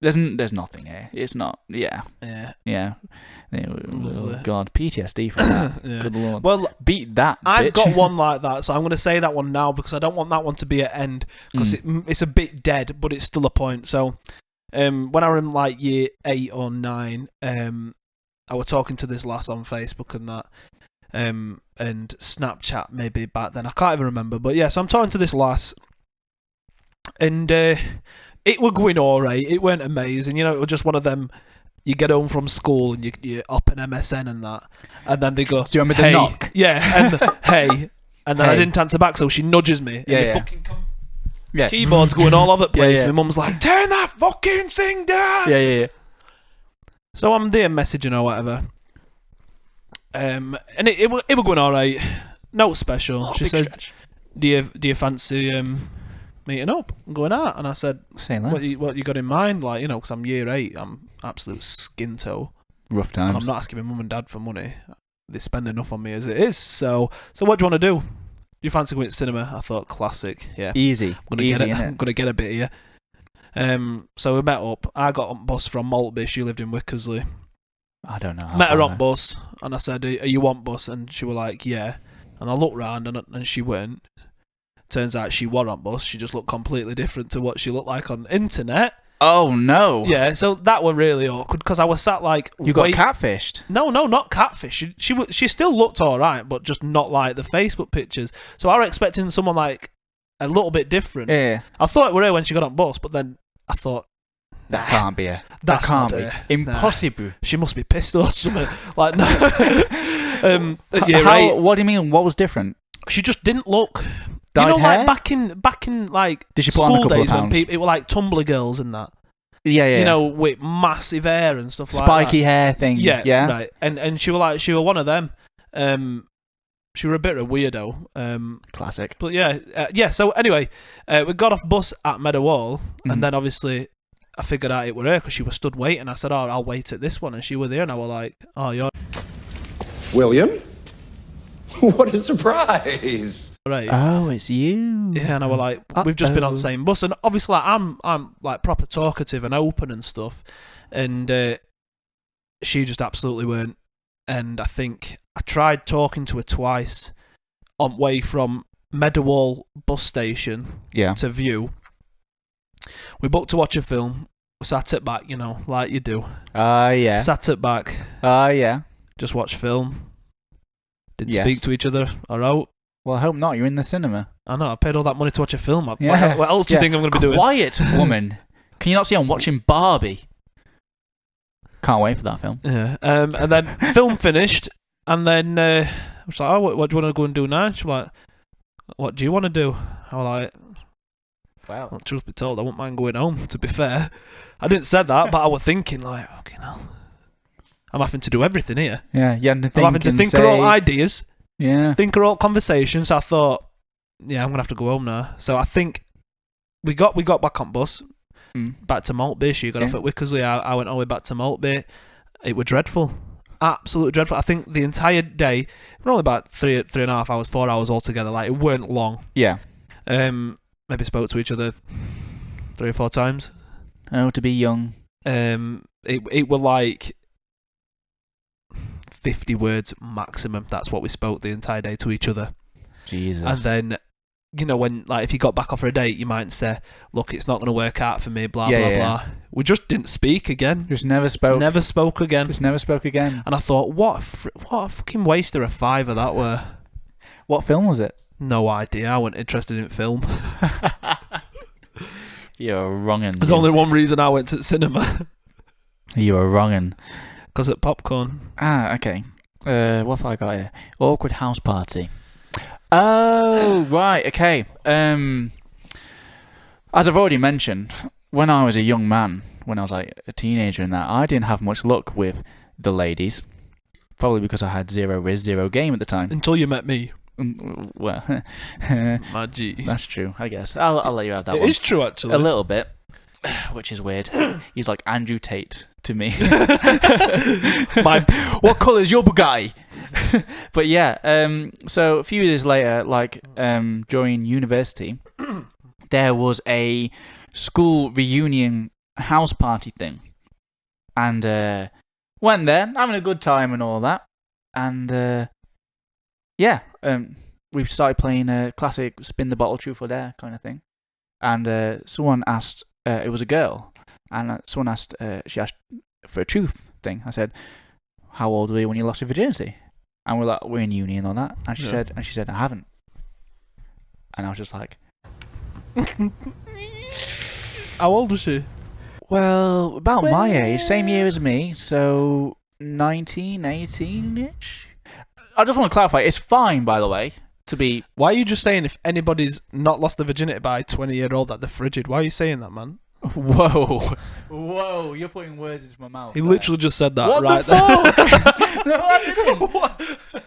There's nothing here. It's not. Yeah. Yeah. Oh, God, PTSD from that. Yeah. Good Lord. Well, Beat that. I've bitch. got one like that, so I'm going to say that one now because I don't want that one to be at end because it's a bit dead, but it's still a point. So, when I was in like year 8 or 9, I was talking to this lass on Facebook and that, and Snapchat maybe back then. I can't even remember, but yeah. So I'm talking to this lass, and it were going alright. It weren't amazing, you know. It was just one of them. You get home from school and you up an MSN and that, and then they go, Do you want me to hey, knock? yeah, and hey, and then I didn't answer back, so she nudges me, and Yeah, the yeah. fucking Yeah. keyboard's going all over the place. Yeah. My mum's like, turn that fucking thing down. Yeah. So I'm there messaging or whatever, and it were going all right, no special. She said, do you fancy meeting up and going out? And I said, Say less. what you got in mind? Like, you know, because I'm year 8, I'm absolute skin toe. Rough And times. I'm not asking my mum and dad for money. They spend enough on me as it is. So what do you want to do? You fancy going to cinema? I thought, classic. Yeah. Easy. I'm Easy, gonna innit? get a bit here. So we met up. I got on bus from Maltby. She lived in Wickersley. I don't know. how Met her far on bus, and I said, "Are you on bus?" And she was like, "Yeah." And I looked round, and she weren't. Turns out she was on bus. She just looked completely different to what she looked like on the internet. Oh no. Yeah, so that was really awkward because I was sat like You got catfished. No, not catfish. She still looked all right, but just not like the Facebook pictures. So I was expecting someone like a little bit different. Yeah. I thought it were her when she got on bus, but then I thought That can't be her. That That's can't not be. her. Impossible. she must be pissed or something. Like no. What do you mean? What was different? She just didn't look. Dyed you know, hair? like back in like Did she put on a school couple of days when pounds? people it were like Tumblr girls and that. Yeah. You know, with massive hair and stuff like that. Spiky hair thing. Yeah. right. And she was one of them. She were a bit of a weirdo. Classic. But yeah. So anyway, we got off bus at Meadowhall, and then obviously I figured out it were her because she was stood waiting. I said, "Oh, I'll wait at this one," and she was there, and I was like, "Oh, you're William? What a surprise! right." Oh, it's you. Yeah, and I was like, "We've just been on the same bus," and obviously like, I'm like proper talkative and open and stuff, and she just absolutely weren't. And I think I tried talking to her twice on way from Meadowhall bus station to View. We booked to watch a film. Sat it back, you know, like you do. Yeah. Sat it back. Yeah. Just watch film. Didn't Yes. speak to each other or out. Well, I hope not. You're in the cinema. I know, I paid all that money to watch a film. What Yeah. else do you think I'm going to be doing? Quiet, woman. Can you not see I'm watching Barbie? Can't wait for that film. Yeah. And then film finished, and then I was like, "Oh, what do you want to go and do now?" She was like, "What do you want to do?" I was like, Wow. "Well, truth be told, I wouldn't mind going home." To be fair, I didn't say that, but I was thinking like, "Okay, now I'm having to do everything here. Yeah, you had to think. I'm having to and think say, of all ideas, Yeah. think of all conversations." So I thought, "Yeah, I'm gonna have to go home now." So I think we got back on bus. Back to Maltby. She got off at Wickersley. I went all the way back to Maltby. It was dreadful. Absolutely dreadful. I think the entire day, it was only about 3.5 hours, 4 hours altogether. Like, it weren't long. Yeah. Maybe spoke to each other 3 or 4 times. Oh, to be young. It were like 50 words maximum. That's what we spoke the entire day to each other. Jesus. And then, you know, when like if you got back off for a date, you might say, "Look, it's not going to work out for me." Blah blah. We just didn't speak again. Just never spoke. Never spoke again. Just never spoke again. And I thought, what a fucking waste of a fiver that were. What film was it? No idea. I wasn't interested in film. You're wrongin'. There's only one reason I went to the cinema. You were wrongin'. Because at Popcorn. Okay. What have I got here? Awkward house party. Oh, right. Okay. As I've already mentioned, when I was a young man, when I was like a teenager and that, I didn't have much luck with the ladies. Probably because I had zero riz, zero game at the time. Until you met me. Well, My G. that's true, I guess. I'll let you have that one. It is true, actually. A little bit, which is weird. He's like Andrew Tate to me. What colour's your Bugatti? But yeah, so a few years later, like during university, there was a school reunion house party thing, and went there, having a good time and all that, and we started playing a classic spin the bottle, truth or dare kind of thing, and someone asked, it was a girl, and someone asked, she asked for a truth thing. I said, "How old were you when you lost your virginity?" And we're like, "We're in uni and all that," and she said, "I haven't," and I was just like, How old was she? well, about my age, same year as me, so 19, 18-ish. I just want to clarify, it's fine, by the way, to be... Why are you just saying if anybody's not lost their virginity by a 20-year-old that they're frigid? Why are you saying that, man? Whoa, you're putting words into my mouth. He literally just said that what right the fuck? No, I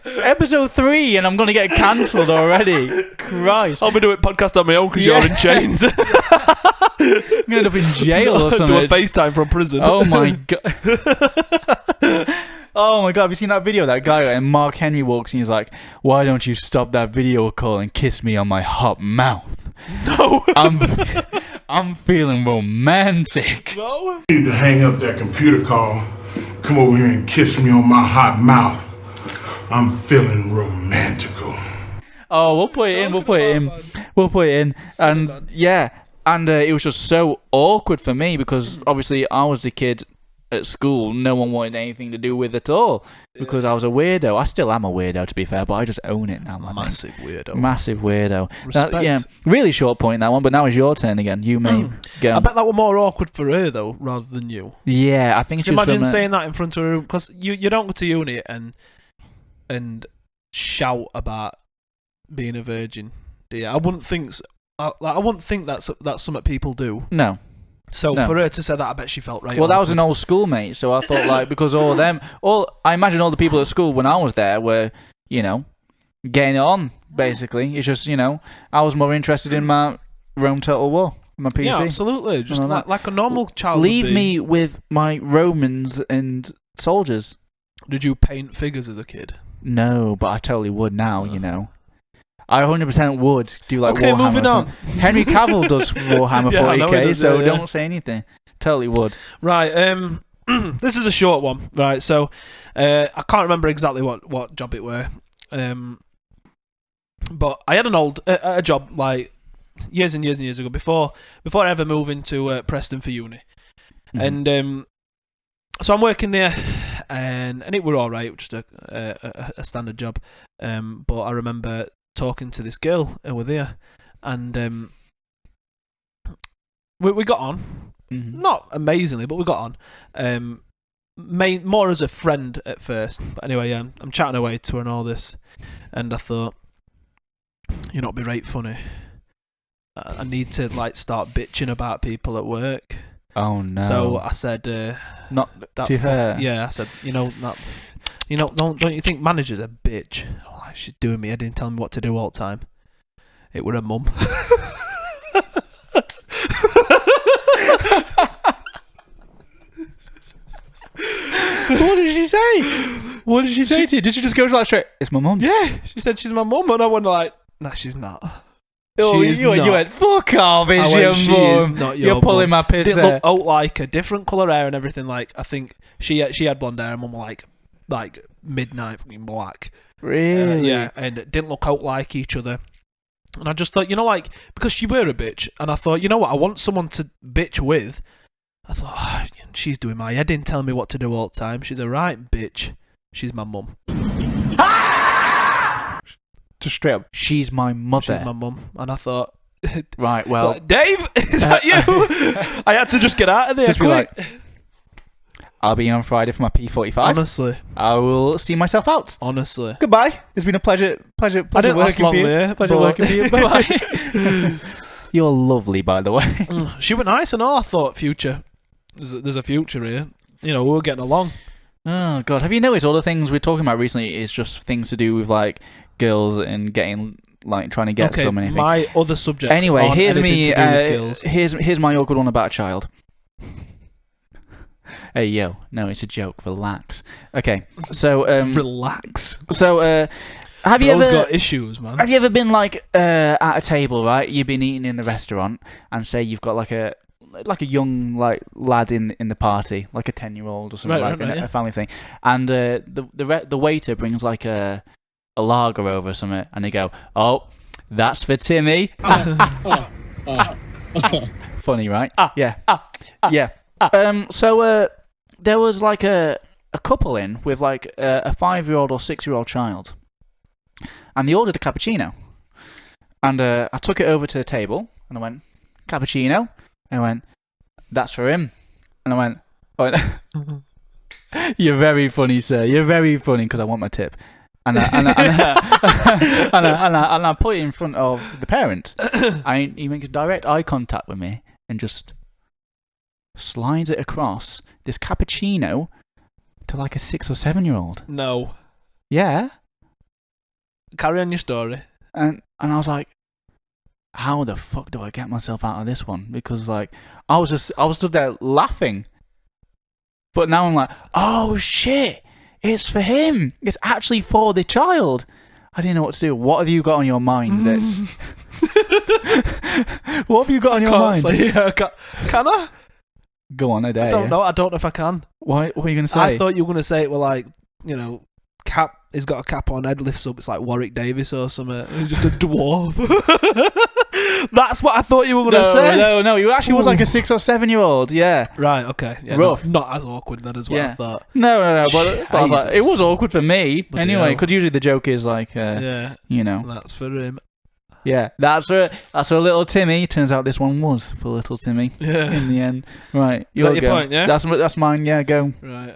didn't. Episode 3 and I'm going to get cancelled already. Christ. I'll be doing a podcast on my own because you're in chains. I'm going to end up in jail or something. Do a FaceTime from prison. Oh my god. Oh my god, have you seen that video? That guy and Mark Henry walks in, he's like, "Why don't you stop that video call and kiss me on my hot mouth?" No. I'm feeling romantic. No. You need to hang up that computer call. Come over here and kiss me on my hot mouth. I'm feeling romantical. Oh, we'll put it in. And yeah, and it was just so awkward for me because obviously I was the kid at school no one wanted anything to do with at all because I was a weirdo. I still am a weirdo, to be fair, but I just own it now. Massive weirdo. Massive weirdo. Respect. Really short point that one, but now it's your turn again. You may go. I bet that was more awkward for her though, rather than you. Yeah, I think. Imagine saying that in front of her, because you don't go to uni and shout about being a virgin, do you? I wouldn't think. I wouldn't think that's something people do. No. So for her to say that, I bet she felt right. Well, that was an old schoolmate, so I thought like because I imagine all the people at school when I was there were, getting it on. Basically, it's just I was more interested in my Rome Total War, my PC. Yeah, absolutely, just like a normal child. Leave me with my Romans and soldiers. Did you paint figures as a kid? No, but I totally would now. I 100% would do like okay, Warhammer. Moving on. Henry Cavill does Warhammer 40k, does, so don't say anything. Totally would. Right, this is a short one. Right, so I can't remember exactly what job it were, but I had an old a job like years and years and years ago before I ever moved into Preston for uni, and so I'm working there, and it were all right, just a standard job, but I remember talking to this girl over there, and we got on, not amazingly, but we got on. More as a friend at first, but anyway, I'm chatting away to her and all this, and I thought, it'd be right funny. I need to start bitching about people at work. Oh no! So I said, not that to her. Yeah, I said, don't you think manager's a bitch? Oh, she's doing me. I didn't tell me what to do all the time. It were her mum. What did she say? What did she say to you? Did she just go straight? It's my mum. Yeah, she said she's my mum, and I went like, nah, she's not. Oh, you went, fuck off, it's your mum. You're pulling my piss there. there. Look out like a different colour hair and everything. Like, I think she had blonde hair and mum were like midnight fucking black. Really? Yeah, and it didn't look out like each other. And I just thought, because she were a bitch, and I thought, what, I want someone to bitch with. I thought, she's doing my head in, telling me what to do all the time. She's a right bitch. She's my mum. Just straight up, she's my mother. She's my mum. And I thought, right, well, Dave, is that you? I had to just get out of there just quick. Be like, I'll be on Friday for my P45. Honestly. I will see myself out. Honestly. Goodbye. It's been a pleasure I didn't working last long for you. there, Pleasure working for you. Bye-bye. You're lovely, by the way. She was nice and all. I thought, future. There's a future here. We were getting along. Oh, God. Have you noticed all the things we're talking about recently is just things to do with, girls and getting, trying to get some anything. My other subjects Anyway, here's me. To do with girls. Here's my awkward one about a child. Hey, yo. No, it's a joke. Relax. Okay. So, relax. So, have you ever got issues, man? Have you ever been at a table, right? You've been eating in the restaurant, and say you've got a like a young like lad in the party, like a 10-year-old or something, a family thing. And the waiter brings like a lager over or something, and they go, "Oh, that's for Timmy." Funny, right? Yeah. So there was like a couple in with like a 5-year-old or 6-year-old child, and they ordered a cappuccino. And I took it over to the table, and I went, "Cappuccino?" And I went, "That's for him." And I went, "You're very funny, sir. You're very funny," because I want my tip. And I put it in front of the parent. He makes direct eye contact with me and just slides it across this cappuccino to like a 6 or 7-year-old. No. Yeah. Carry on your story. And I was like, how the fuck do I get myself out of this one? Because like I was stood there laughing. But now I'm like, oh shit, it's for him. It's actually for the child. I didn't know what to do. What have you got on your mind? That's what have you got on your mind? Can I? Go on, I dare. I don't know. I don't know if I can. What are you going to say? I thought you were going to say it were like, cap. He's got a cap on, head lifts up. It's like Warwick Davis or something. He's just a dwarf. That's what I thought you were going to say. No. He actually was like a 6 or 7-year-old. Yeah. Right. Okay. Yeah, rough. Not as awkward then as what I thought. No. But I was like, it was awkward for me anyway. Because usually the joke is like, that's for him. Yeah, that's for little Timmy. Turns out this one was for little Timmy. Yeah. In the end, right? Is that your point? Yeah. That's mine. Yeah, go. Right.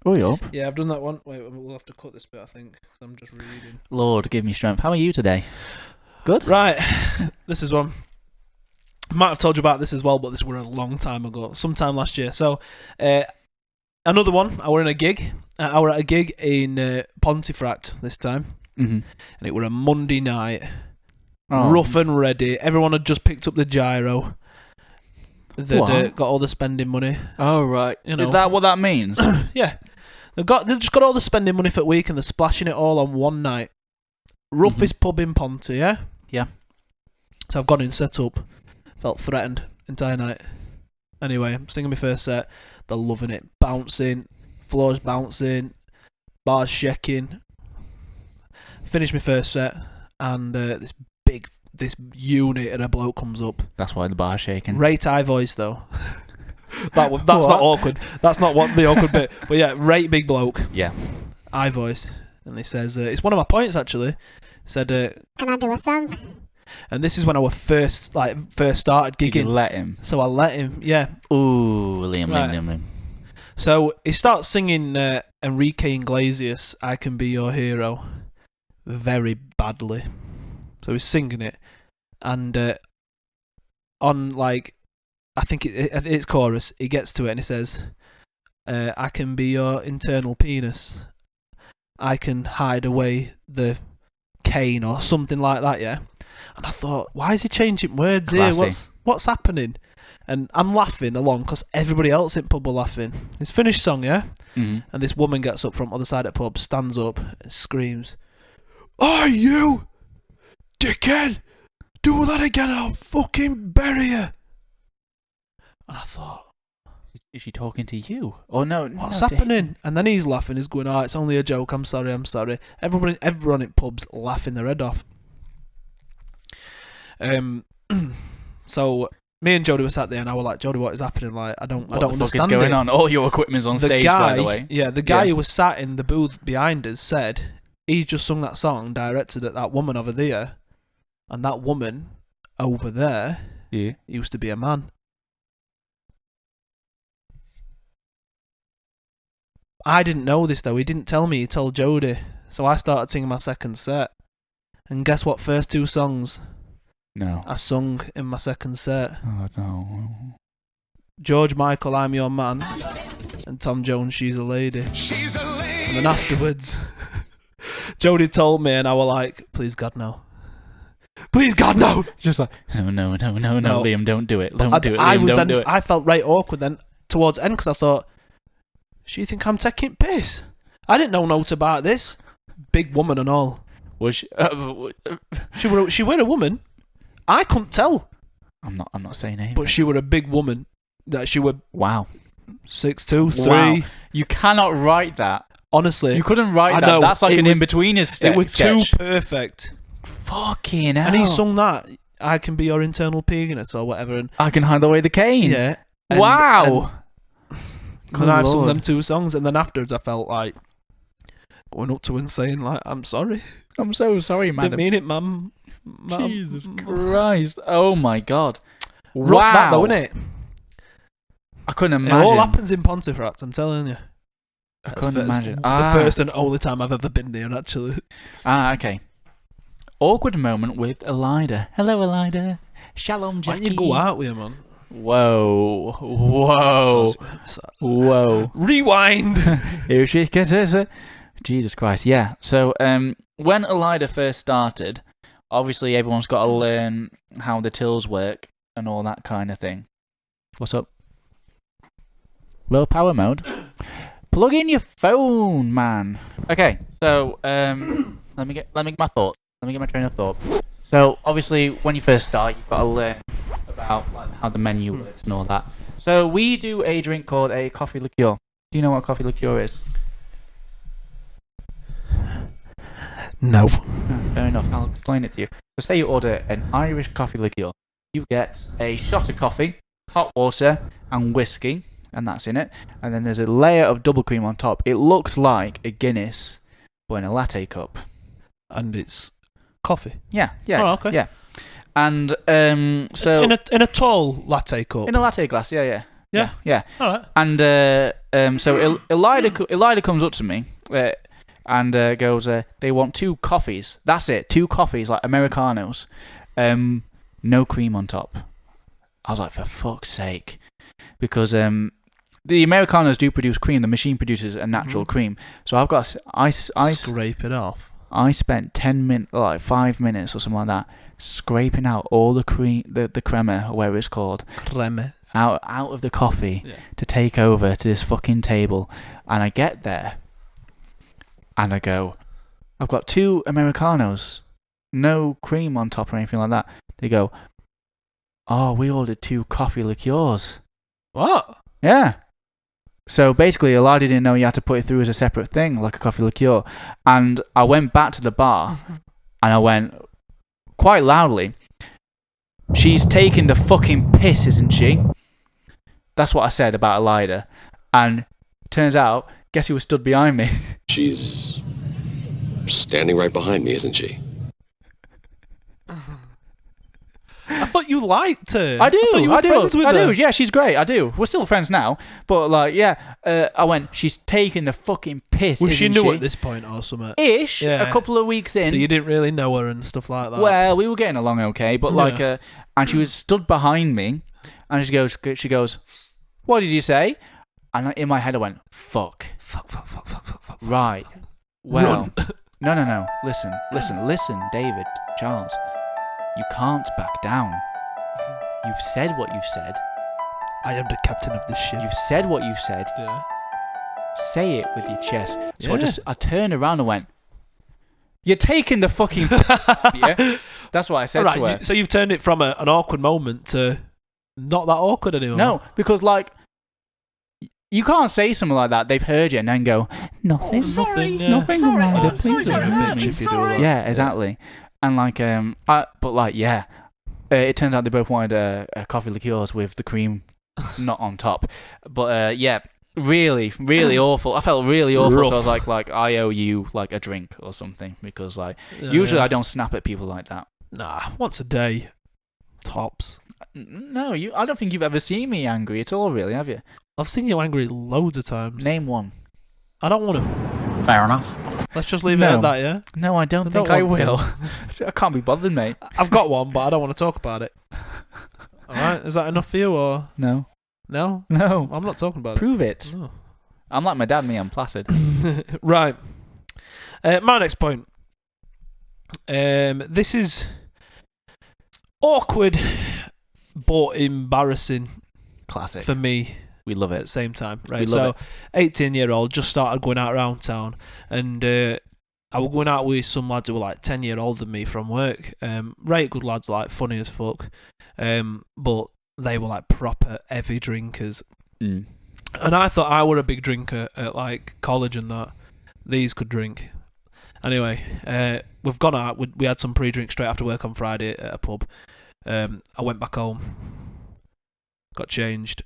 Hurry up. Yeah, I've done that one. Wait, we'll have to cut this bit, I think. I'm just reading. Lord, give me strength. How are you today? Good? Right. This is one. I might have told you about this as well, but this was a long time ago. Sometime last year. So, another one. I were in a gig. I were at a gig in Pontefract this time. Mm-hmm. And it were a Monday night. Rough and ready. Everyone had just picked up the gyro. They'd got all the spending money. Oh, right. Is that what that means? Yeah. They've just got all the spending money for the week and they're splashing it all on one night. Roughest pub in Ponty, yeah? Yeah. So I've gone in, set up. Felt threatened entire night. Anyway, I'm singing my first set. They're loving it. Bouncing. Floors bouncing. Bars shaking. Finished my first set. And this unit and a bloke comes up. That's why the bar's shaking. Rate high voice, though. That's not awkward. That's not what the awkward bit. But yeah, rate big bloke. Yeah. High voice. And he says, it's one of my points actually. Said, can I do a song? And this is when I was first started gigging. Did you let him? So I let him, yeah. Ooh, Liam. So he starts singing Enrique Iglesias, I Can Be Your Hero, very badly. So he's singing it. And on, like, I think it's chorus, he gets to it and he says, I can be your internal penis. I can hide away the cane or something like that, yeah? And I thought, why is he changing words Classy. here? What's happening? And I'm laughing along because everybody else in pub are laughing. It's finished song, yeah? Mm-hmm. And this woman gets up from the other side of the pub, stands up and screams, "Are you, dickhead? Do that again and I'll fucking bury you." And I thought, is she talking to you? Oh no, what's happening? And then he's laughing, he's going, "Oh, it's only a joke, I'm sorry. Everyone in pubs laughing their head off. So me and Jodie were sat there and I was like, "Jodie, what is happening? Like, I don't understand what is going on? All your equipment's on stage, by the way." Yeah, the guy who was sat in the booth behind us said he just sung that song directed at that woman over there, and that woman over there used to be a man. I didn't know this though. He didn't tell me. He told Jodie. So I started singing my second set. And guess what? First two songs I sung in my second set. Oh no. George Michael, I'm Your Man. And Tom Jones, She's a Lady. She's a lady. And then afterwards, Jodie told me and I was like, "Please God, no. Please God, no." Just like, no, Liam, don't do it. Don't do it, Liam, don't do it. I felt right awkward then towards the end because I thought, "Do you think I'm taking piss? I didn't know note about this. Big woman and all." Was she? She were a woman. I couldn't tell. I'm not saying anything. But she were a big woman. That she were wow. 6'2", 3. Wow. You cannot write that. Honestly, You couldn't write I that. know, That's like it an was- in-betweeners sketch. it was too perfect. Fucking hell. And he sung that. I can be your internal penis or whatever. And I can hide away the cane. yeah. Wow. And I've sung Lord. them 2 songs, and then afterwards I felt like going up to her and saying like, "I'm sorry, I'm so sorry, didn't madam. mean it, mum." Jesus Christ. Oh my God. Rough wow. that though, innit? I couldn't It all imagine. happens in Pontefract, I'm telling you. I That's couldn't first- imagine. The first and only time I've ever been there, actually. Okay. Awkward moment with Elida. Hello, Elida. Shalom, Why Jackie. don't you go out with him, man? Whoa. Whoa. Whoa. Rewind. Here she gets it. Jesus Christ. Yeah. So, when Elida first started, obviously everyone's got to learn how the tills work and all that kind of thing. What's up? Low power mode. Plug in your phone, man. Okay. So, let me get my thoughts. Let me get my train of thought. So, obviously, when you first start, you've got to learn about like how the menu works and all that. So, we do a drink called a coffee liqueur. Do you know what coffee liqueur is? No. Fair enough. I'll explain it to you. So, say you order an Irish coffee liqueur. You get a shot of coffee, hot water, and whiskey, and that's in it. And then there's a layer of double cream on top. It looks like a Guinness, but in a latte cup. And it's coffee. Yeah. Oh, okay. Yeah. And so in a tall latte cup. in a latte glass, yeah. All right. And so Elida comes up to me and goes, they want 2 coffees. That's it, 2 coffees, like Americanos. No cream on top. I was like, for fuck's sake. Because the Americanos do produce cream. The machine produces a natural cream. So I've got... I scrape it off. I spent 10 minutes, like 5 minutes or something like that, scraping out all the cream, the crema, or whatever it's called, Creme. out of the coffee to take over to this fucking table. And I get there, and I go, I've got 2 Americanos, no cream on top or anything like that. They go, oh, we ordered 2 coffee liqueurs. What? Yeah. So basically, Elida didn't know you had to put it through as a separate thing, like a coffee liqueur. And I went back to the bar, and I went quite loudly, she's taking the fucking piss, isn't she? That's what I said about Elida. And turns out, guess who was stood behind me? She's standing right behind me, isn't she? I thought you liked her. I do. thought you were friends with I her. do. Yeah, she's great. I do. We're still friends now. But like, yeah, I went, she's taking the fucking piss. Was she isn't new at this point or something? Ish. Yeah. A couple of weeks in. So you didn't really know her and stuff like that. Well, we were getting along okay, but like, Yeah. and she was stood behind me, and she goes, what did you say? And in my head I went, fuck. Fuck. Right. Well, no. Listen, David, Charles. You can't back down. You've said what you've said. I am the captain of this ship. You've said what you've said. Yeah. Say it with your chest. So Yeah. I turned around and went, you're taking the fucking... yeah? That's what I said to her. So you've turned it from an awkward moment to not that awkward anymore. No, because like, you can't say something like that. They've heard you and then go, nothing, nothing, yeah. nothing, Sorry, Ryder, I'm please sorry, don't I'm hurt bitch me. if you do that. Yeah, exactly. And like, but like, yeah, it turns out they both wanted a coffee liqueurs with the cream not on top. But yeah, really, really awful. I felt really awful. Rough. So I was like, I owe you like a drink or something because like, Yeah, usually yeah. I don't snap at people like that. Nah, once a day. Tops. No, I don't think you've ever seen me angry at all, really, have you? I've seen you angry loads of times. Name one. I don't want to. Fair enough. Let's just leave it No. at that, yeah? No, I don't I think don't I want to. will. I can't be bothered, mate. I've got one, but I don't want to talk about it. Alright, is that enough for you, or...? No. No? No. I'm not talking about Prove it. it. No. I'm like my dad, me, I'm placid. Right. My next point. This is awkward, but embarrassing Classic. for me We love at the it. same time. We Right, love so 18-year-old just started going out around town, and I was going out with some lads who were like 10 years older than me from work. Right good lads, like funny as fuck. But they were like proper heavy drinkers. Mm. And I thought I were a big drinker at like college and that. These could drink. Anyway, we've gone out. We had some pre-drink straight after work on Friday at a pub. I went back home, got changed,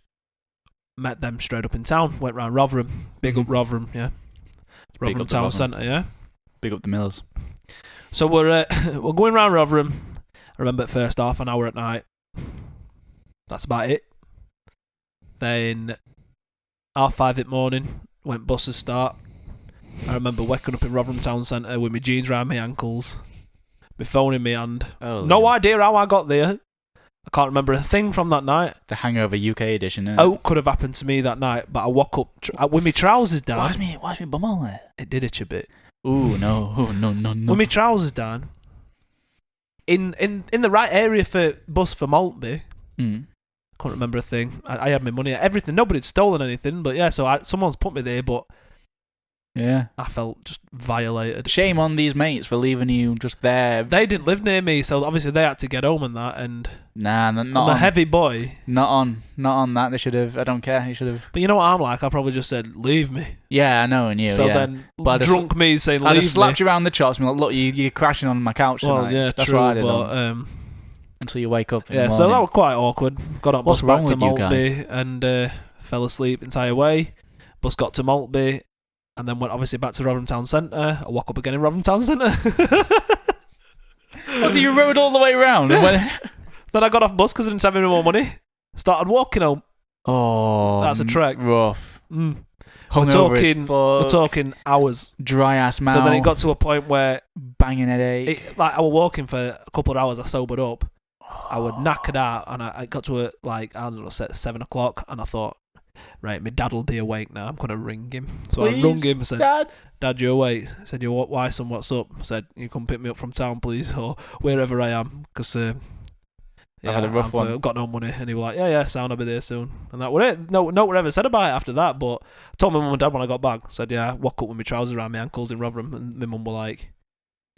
met them straight up in town, went round Rotherham. Big up Rotherham, yeah. Rotherham Town Centre, yeah. Big up the Millers. So we're going round Rotherham. I remember at first half an hour at night. That's about it. Then 5:30 in the morning, went buses start. I remember waking up in Rotherham Town Centre with my jeans round my ankles, my phone in my hand. Oh, no yeah. idea how I got there. I can't remember a thing from that night. The Hangover UK edition, isn't it? Oh, could have happened to me that night, but I woke up with my trousers down. Why's me bum all there? It did itch a bit. Ooh, no. Oh, no. With my trousers down. In the right area for bus for Maltby. Mm. Couldn't remember a thing. I had my money, everything. Nobody'd stolen anything, but yeah, so someone's put me there, but Yeah. I felt just violated. Shame on these mates for leaving you just there. They didn't live near me, so obviously they had to get home and that, and Nah, not I'm on. a heavy boy. Not on that. They should have. I don't care. He should have. But you know what I'm like? I probably just said, leave me. Yeah, I know, and you. So yeah. then, But I'd have drunk me saying, I'd leave have me. slapped you around the chops and be like, look, you're crashing on my couch tonight. Well, yeah, That's true, what I'd have but done. Until you wake up in the yeah, so that morning. was quite awkward. Got on What's bus back wrong to with you Maltby and fell asleep entire way. Bus got to Maltby and then went obviously back to Rotherham Town Centre. I woke up again in Rotherham Town Centre. Oh, so you rode all the way around and went... Then I got off bus because I didn't have any more money. Started walking home. Oh, That's a trek. Rough. Mm. Hungover We're talking hours. dry ass mouth. So then it got to a point where banging headache. I was walking for a couple of hours. I sobered up. I was knackered out, and I got to it like I don't know, 7 o'clock, and I thought, right, my dad will be awake now. I'm gonna ring him. So Please, I rung him and said, Dad, you awake? I said, you why, son? What's up? I said, you come pick me up from town, please, or wherever I am, because I had a rough one. I've got no money. And he was like, yeah, sound, I'll be there soon. And that was it. No one ever said about it after that. But I told my mum and dad when I got back. I said, yeah, I woke up with my trousers around my ankles in Rotherham, and my mum were like,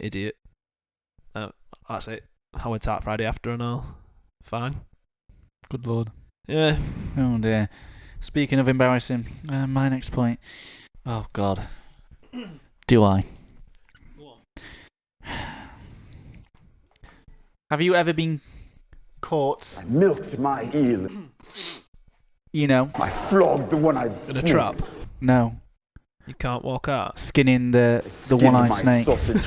idiot. That's it. I went out Friday after and all. Fine. Good lord. Yeah. Oh dear. Speaking of embarrassing, my next point. Oh god. Do I? Have you ever been caught? I milked my eel. You know. I flogged the one-eyed In snake. a trap. No. You can't walk out. Skinning the Skinned one-eyed my snake. sausage.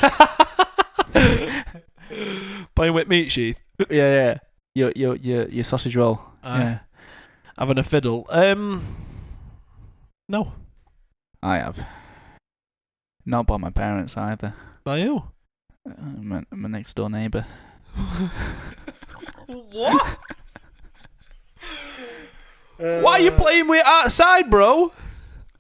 Playing with meat sheath. Yeah. Your sausage roll. Yeah. Having a fiddle. No. I have. Not by my parents either. By you? My next door neighbour. What? Why are you playing with it outside, bro?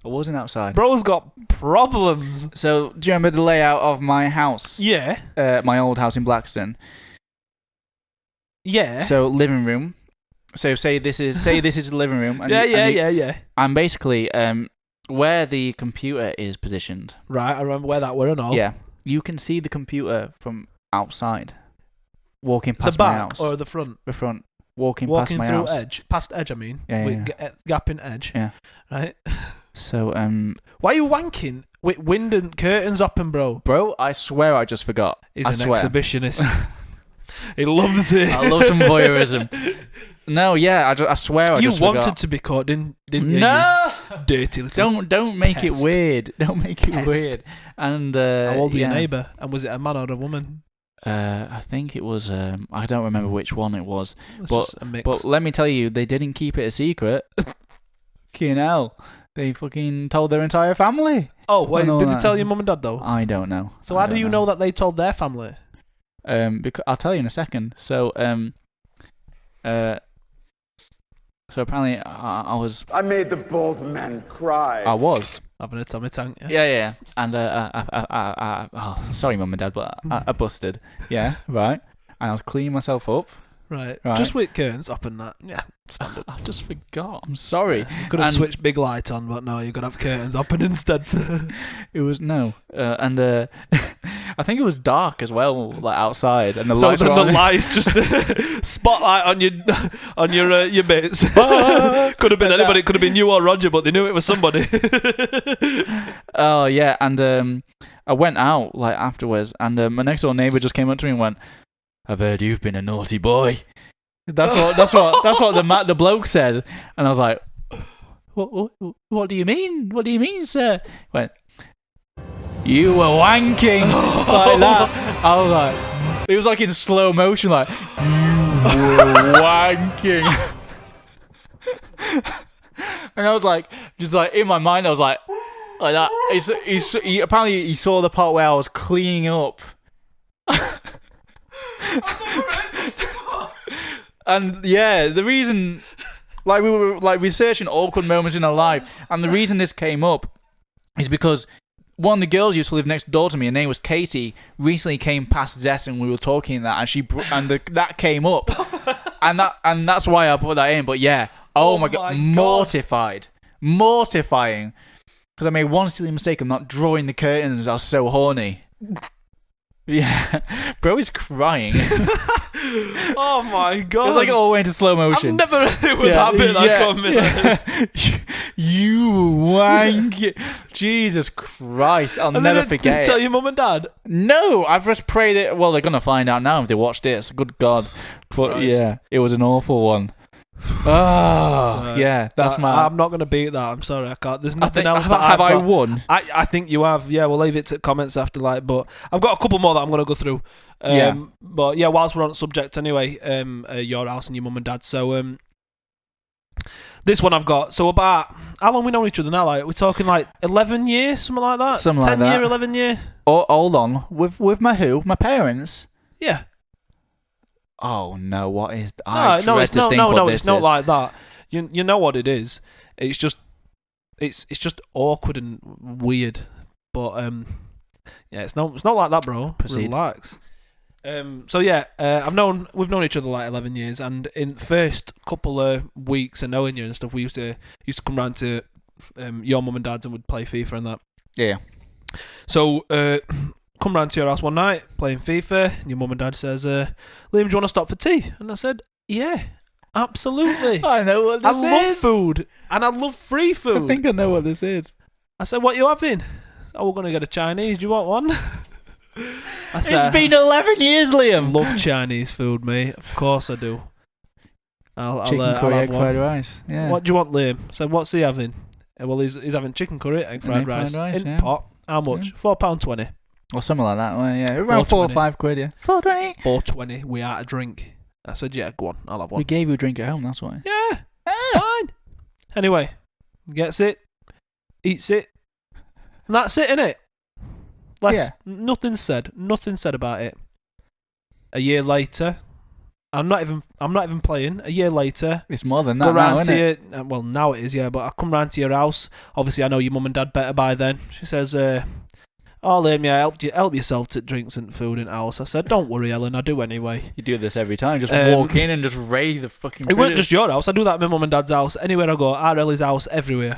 I wasn't outside. Bro's got problems. So, do you remember the layout of my house? Yeah. My old house in Blackstone. Yeah. So, living room. So, say this is the living room. And Yeah. I'm basically where the computer is positioned. Right, I remember where that were and all. Yeah, you can see the computer from outside. Walking The past my back house. or the front? The front. Walking past my through house. edge. Past edge, I mean. Yeah, with yeah. Gap in edge. Yeah. Right? So, Why are you wanking with wind and curtains open, bro? bro, I swear I just forgot. He's I an swear. exhibitionist. He loves it. I love some voyeurism. No, yeah, I swear I You just wanted forgot. to be caught, didn't you? No! You dirty little... Don't make pest. it weird. Don't make it Pest. weird. And How old were your yeah. neighbour? And was it a man or a woman? I think it was. I don't remember which one it was. It's But- just a mix. But let me tell you, they didn't keep it a secret. Fucking hell. They fucking told their entire family. Oh, wait, I know did they that. tell your mum and dad, though? I don't know. So how do you know that they told their family? Because I'll tell you in a second. So apparently I was. I made the bald man cry. I was. Having a tummy tank, yeah? Yeah. And oh, sorry, mum and dad, but I busted. Yeah, right. And I was cleaning myself up. Right. Right. Just with curtains up and that. Yeah, standard. I just forgot. I'm sorry. You could have And switched big light on, but no, you're going to have curtains open instead. It was no, and I think it was dark as well, like outside, and the So lights then were the on. lights just spotlight on your bits. Could have been anybody. It could have been you or Roger, but they knew it was somebody. Oh yeah, and I went out like afterwards, and my next door neighbour just came up to me and went, "I've heard you've been a naughty boy." That's what the bloke said, and I was like, "What do you mean? What do you mean, sir?" He went, "You were wanking," like that. I was like, it was like in slow motion, like, "You were wanking," and I was like, just like in my mind, I was like that. He apparently he saw the part where I was cleaning up. And yeah, the reason, like we were like researching awkward moments in our life, and the reason this came up is because one of the girls used to live next door to me. Her name was Katie. Recently came past the desk and we were talking that, and that came up, and that's why I put that in. But yeah, oh my god, mortified, mortifying, because I made one silly mistake of not drawing the curtains. I was so horny. Yeah, bro is crying. Oh my god! It was like all went into slow motion. I've never heard it with that bit. You wank! Jesus Christ! I'll never forget Did you it. tell your mum and dad? No, I just pray that. Well, they're gonna find out now if they watch this. Good God! But Christ. yeah, it was an awful one. Oh, yeah, that's my. I'm not gonna beat that. I'm sorry, I can't. There's nothing else. Have I got. won? I think you have. Yeah, we'll leave it to comments after, like. But I've got a couple more that I'm gonna go through. Yeah. But yeah, whilst we're on the subject, anyway, your house and your mum and dad. So this one I've got. So about how long we know each other now? Like we're talking like 11 years, something like that. Something like 10 that. year, 11 year. Oh, hold on. With my who? My parents. Yeah. Oh no! What is? No, it's not. No, it's not is. like that. You know what it is. It's just just awkward and weird. But yeah, it's not like that, bro. Proceed. Relax. So yeah, we've known each other like 11 years, and in the first couple of weeks of knowing you and stuff, we used to come round to your mum and dad's and would play FIFA and that. Yeah. So come round to your house one night playing FIFA, and your mum and dad says, "Liam, do you want to stop for tea?" And I said, "Yeah, absolutely. I know what this is. I love food, and I love free food." I think I know what this is. I said, "What you having?" "Oh, we're going to get a Chinese. Do you want one?" I said, It's been 11 years, Liam. love Chinese food, mate. Of course I do. I'll Chicken I'll curry, have egg one. fried rice. Yeah. What do you want, Liam? I said, what's he having? Well, he's having chicken curry, egg fried egg fried rice rice, in yeah. pot. How much? £4.20. Or something like that. Well, yeah, around 4 or 4.20. 5 quid. Yeah. 4.20. £4.20. We had a drink. I said, yeah, go on. I'll have one. We gave you a drink at home. That's why. Yeah, fine. Anyway, gets it, eats it, and that's it, innit? Yeah. Nothing said about it. A year later, I'm not even playing. A year later, It's more than go that now, round isn't to it? your, well, now it is, yeah, but I come round to your house. Obviously, I know your mum and dad better by then. She says, "Oh, Liam, yeah, help yourself to drinks and food in the house." I said, "Don't worry, Ellen, I do anyway." You do this every time. Just Um, walk in and just raid the fucking. It weren't food. just your house. I do that at my mum and dad's house. Anywhere I go, Ellie's house, everywhere.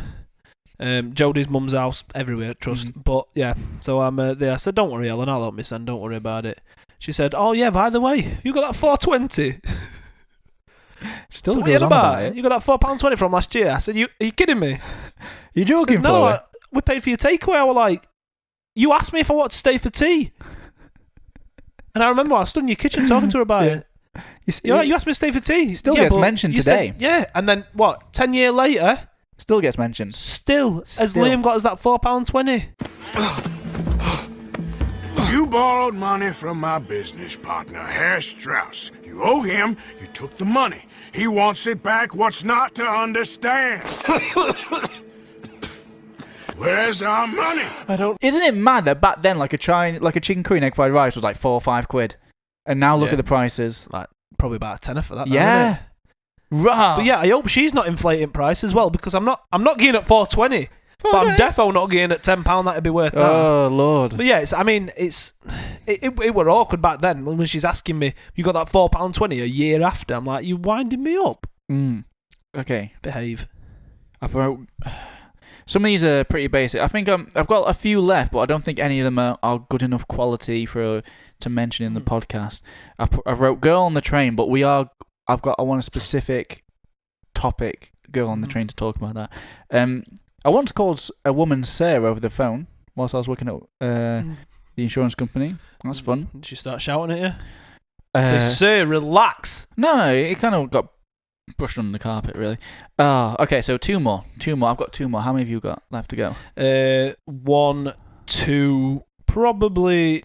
Jodie's mum's house, everywhere, trust. But yeah, so I'm there. I said, "Don't worry, Ellen, I'll help me, son. Don't worry about it." She said, "Oh yeah, by the way, you got that 4.20." Still So what goes you on about it. You got that £4.20 from last year. I said, are you kidding me? You I joking, said, no, Chloe? we paid for your takeaway. I was like, you asked me if I wanted to stay for tea. And I remember I stood in your kitchen talking to her about it. You asked me to stay for tea. Still gets but mentioned you today. said, yeah, and then what? 10 years later, Still gets mentioned. still, as Still. Liam got us that £4.20. You borrowed money from my business partner, Herr Strauss. You owe him, you took the money. He wants it back, what's not to understand? Where's our money? Isn't it mad that back then, like a chicken curry and egg fried rice was like 4 or 5 quid, and now look Yeah. at the prices. Like, probably about a tenner for that. Yeah. Now, Right. but yeah, I hope she's not inflating price as well, because I'm not getting at 4.20. But I'm defo not getting at £10. That'd be worth that. Oh Lord. But yeah, it were awkward back then when she's asking me, "You got that £4.20 a year after?" I'm like, "You winding me up." Okay. Behave. Some of these are pretty basic. I think I've got a few left, but I don't think any of them are good enough quality to mention in the podcast. I wrote "Girl on the Train," but I want a specific topic, "Girl on the Train," to talk about that. I once called a woman Sir over the phone whilst I was working at the insurance company. That's fun. Did she start shouting at you? Say, "Sir, relax." No, it kind of got brushed under the carpet, really. Okay, so two more. I've got two more. How many have you got left to go? 1, 2, probably.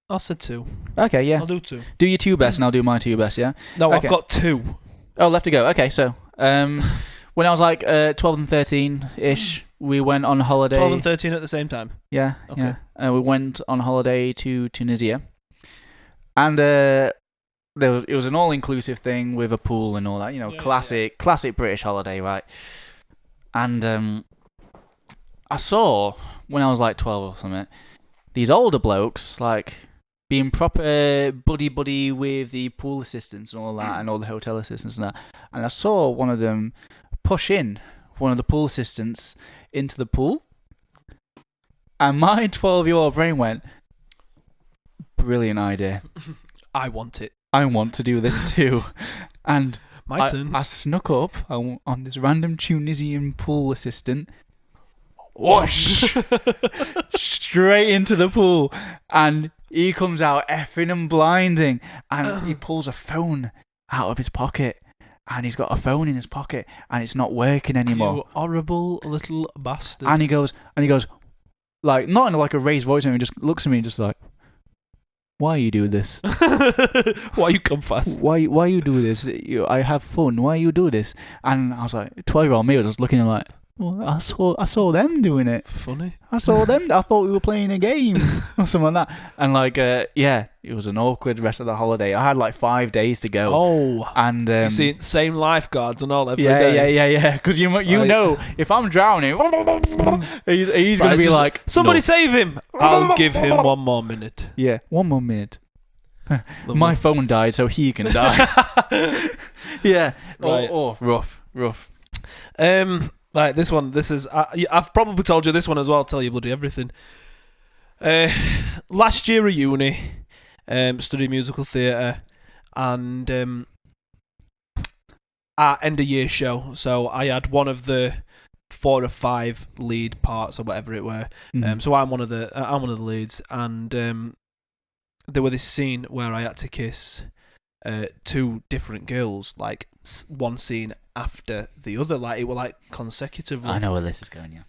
I said 2. Okay, yeah. I'll do 2. Do your 2 best and I'll do my 2 best, yeah? No, Okay. I've got 2. Oh, left to go. Okay, so when I was like 12 and 13-ish, we went on holiday. 12 and 13 at the same time? Yeah, Okay. yeah. We went on holiday to Tunisia. And it was an all-inclusive thing with a pool and all that. You know, classic British holiday, right? And I saw, when I was like 12 or something, these older blokes, like, being proper buddy with the pool assistants and all that, and all the hotel assistants and that. And I saw one of them push in one of the pool assistants into the pool. And my 12-year-old brain went, brilliant idea. I want it. I want to do this too. And My turn. I snuck up on this random Tunisian pool assistant. Whoosh! Straight into the pool. And he comes out effing and blinding. And he pulls a phone out of his pocket. And he's got a phone in his pocket. And it's not working anymore. You horrible little bastard. And he goes, like, not in like a raised voice, and he just looks at me and just like, why you do this? Why you come fast? Why you do this? I have fun. Why you do this? And I was like, 12-year-old me was just looking at him like, well, I saw them doing it. Funny. I saw them. I thought we were playing a game or something like that. And like, yeah, it was an awkward rest of the holiday. I had like 5 days to go. Oh, and you see same lifeguards and all every day. Yeah. Because you know, if I'm drowning, he's gonna be like, somebody no. Save him. I'll give him 1 more minute. Yeah, 1 more minute. My phone died, so he can die. Yeah. Right. Oh, rough. Like this one. This is. I've probably told you this one as well. I'll tell you bloody everything. Last year at uni, studied musical theatre, and our end of year show. So I had one of the 4 or 5 lead parts or whatever it were. So I'm one of the leads, and there were this scene where I had to kiss 2 different girls, like one scene after the other, like it were like consecutively. I know where this is going, yeah.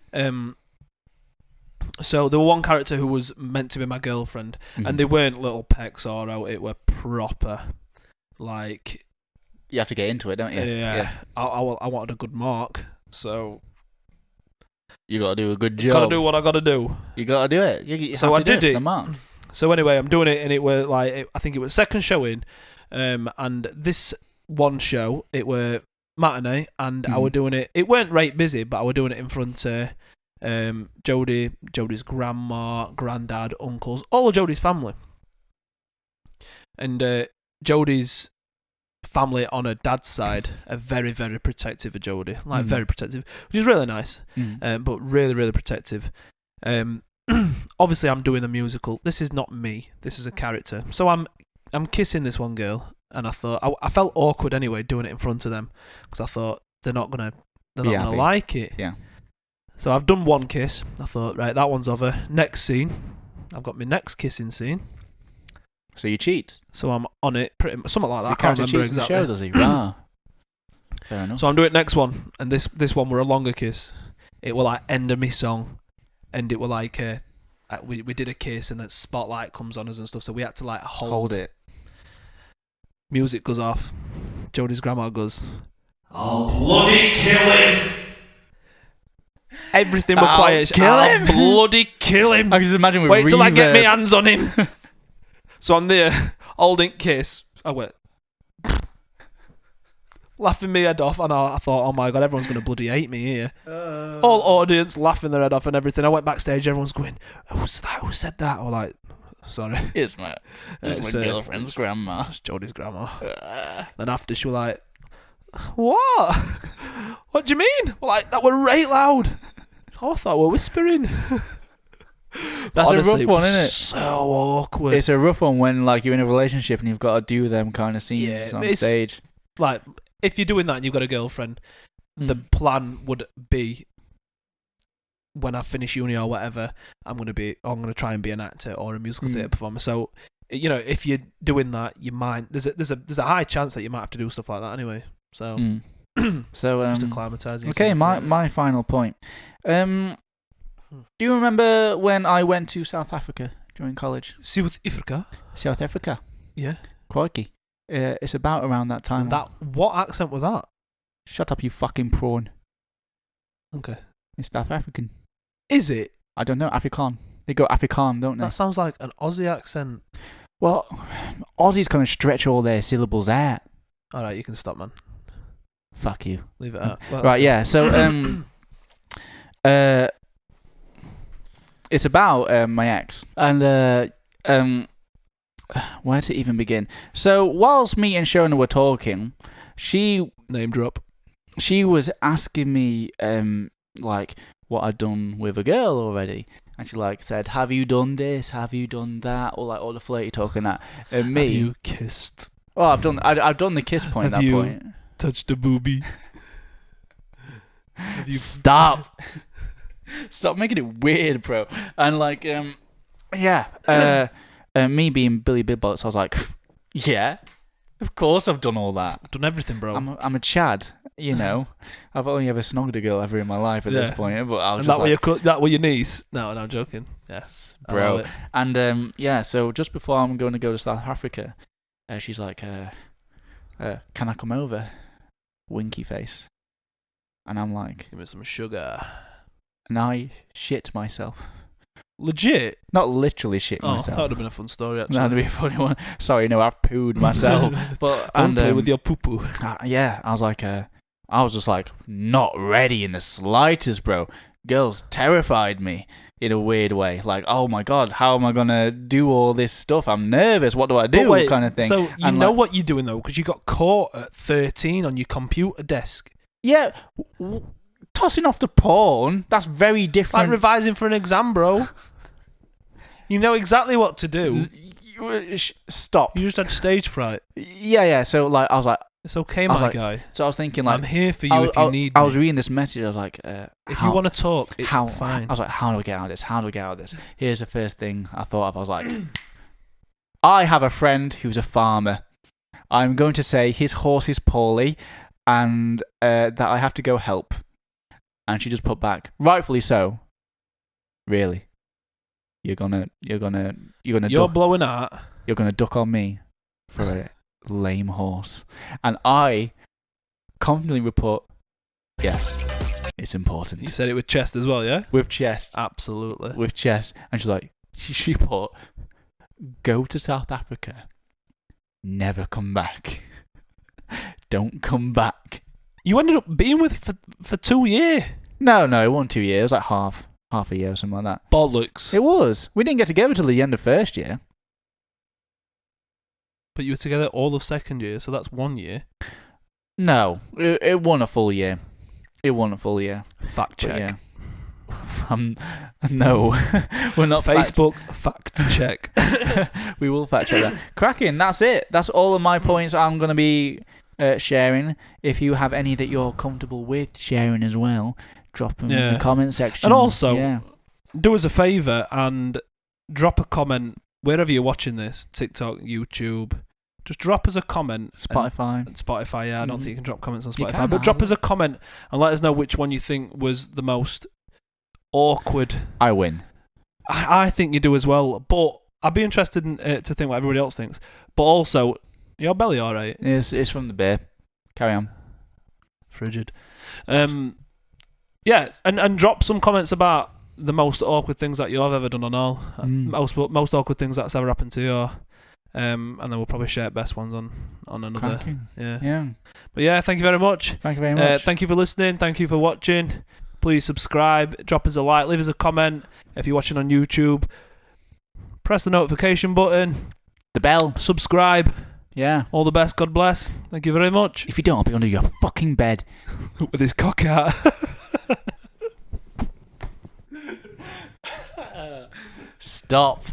So there were one character who was meant to be my girlfriend, and they weren't little pecks or out, it were proper, like... You have to get into it, don't you? Yeah. I wanted a good mark, so... You gotta do a good job. Gotta do what I gotta do. You gotta do it. You so have to I did it. The mark. So anyway, I'm doing it, and it were like... I think it was second showing, and this one show, it were matinee, and I were doing it... It weren't right busy, but I were doing it in front of... Jodie's grandma, granddad, uncles, all of Jodie's family. And Jodie's family on her dad's side are very, very protective of Jodie. Like, very protective, which is really nice, but really, really protective. Obviously, I'm doing the musical. This is not me. This is a character. So I'm kissing this one girl, and I thought... I felt awkward anyway doing it in front of them, because I thought they're not gonna like it. Yeah. So I've done one kiss. I thought, right, that one's over. Next scene, I've got my next kissing scene. So you cheat. So I'm on it, pretty much, something like So that. I can't remember exactly. exactly. The show, does he? Rah. Fair enough. So I'm doing next one, and this one were a longer kiss. It were like end of me song, and it were like we did a kiss, and then spotlight comes on us and stuff. So we had to like hold it. Music goes off. Jodie's grandma goes, "I'll bloody kill him." Everything were quiet. I'll bloody kill him. I can just imagine. Wait till I get my hands on him. So I'm there, holding kiss. I went, laughing my head off, and I thought, oh my god, everyone's gonna bloody hate me here. All audience laughing their head off and everything. I went backstage, everyone's going, "Who's that? Who said that?" Or like, sorry, It's my girlfriend's grandma. it's Jodie's grandma. Then after she was like, "What? What do you mean?" Well, like, that were right loud. Oh, I thought we were whispering. That's Honestly, a rough one, it was isn't it? So awkward. It's a rough one when like you're in a relationship and you've got to do them kind of scenes on stage. Like, if you're doing that and you've got a girlfriend, the plan would be, when I finish uni or whatever, I'm gonna try and be an actor or a musical theatre performer. So, you know, if you're doing that, you might there's a high chance that you might have to do stuff like that anyway. So, so just acclimatise. Okay, my final point. Do you remember when I went to South Africa during college? South Africa. South Africa. Yeah. Crikey. It's about around that time. What accent was that? Shut up, you fucking prawn. Okay. It's South African. Is it? I don't know. Afrikaan. They go Afrikaan, don't they? That sounds like an Aussie accent. Well, Aussies kind of stretch all their syllables out. All right, you can stop, man. Fuck you. Leave it out. Well, Right, yeah. So, it's about my ex, and where to even begin? So, whilst me and Shona were talking, name drop. She was asking me like what I'd done with a girl already, and she like said, "Have you done this? Have you done that?" Or like all the flirty talk and that. And me, have you kissed? Oh, I've done the kiss point. Have at that you point. touched a boobie? Have you Stop. Stop making it weird, bro. And like, me being Billy Bidbollocks, I was like, yeah, of course I've done all that. I've done everything, bro. I'm a Chad, you know. I've only ever snogged a girl ever in my life at this point. But I was just that were your niece? No, I'm joking. Yes, bro. And so just before I'm going to go to South Africa, she's like, can I come over? Winky face. And I'm like, give me some sugar. And I shit myself. Legit? Not literally shit myself. That would have been a fun story, actually. That'd be a funny one. Sorry, no, I've pooed myself. But Don't play with your poo-poo. Yeah, I was like, I was just like, not ready in the slightest, bro. Girls terrified me in a weird way. Like, oh my god, how am I gonna do all this stuff? I'm nervous. What do I do? Wait, kind of thing. So you know what you're doing though, because you got caught at 13 on your computer desk. Yeah. Tossing off the porn, that's very different. Like revising for an exam, bro. You know exactly what to do. Stop. You just had stage fright. Yeah. So like, I was like, it's okay, my guy. So I was thinking like, I'm here for you if you need me. I was reading this message. I was like, if you want to talk, it's fine. I was like, how do I get out of this? How do I get out of this? Here's the first thing I thought of. I was like, I have a friend who's a farmer. I'm going to say his horse is poorly, and that I have to go help. And she just put back, rightfully so. Really, you're gonna blowing out. You're gonna duck on me for a lame horse. And I confidently report, yes, it's important. You said it with chest as well, yeah? With chest, absolutely. With chest, and she's like, she put, go to South Africa, never come back. Don't come back. You ended up being with for 2 years. No, it wasn't 2 years. It was like half a year or something like that. Bollocks. It was. We didn't get together till the end of first year. But you were together all of second year, so that's 1 year. No, it wasn't a full year. It wasn't a full year. Fact check. No, we're not. Facebook fact check. We will fact check that. Cracking. That's it. That's all of my points I'm going to be sharing. If you have any that you're comfortable with sharing as well, drop them in the comment section. And also, do us a favour and drop a comment wherever you're watching this, TikTok, YouTube. Just drop us a comment. Spotify. Yeah. I don't think you can drop comments on Spotify. But drop us a comment and let us know which one you think was the most awkward. I win. I think you do as well. But I'd be interested in, to think what everybody else thinks. But also, your belly all right? It's from the beer. Carry on. Frigid. Yeah, and drop some comments about the most awkward things that you've ever done on all. Most awkward things that's ever happened to you. And then we'll probably share best ones on another. Cracking. Yeah. Yeah. But yeah, thank you very much. Thank you very much. Thank you for listening. Thank you for watching. Please subscribe. Drop us a like. Leave us a comment if you're watching on YouTube. Press the notification button. The bell. Subscribe. Yeah. All the best. God bless. Thank you very much. If you don't, I'll be under your fucking bed. With his cock out. Stop.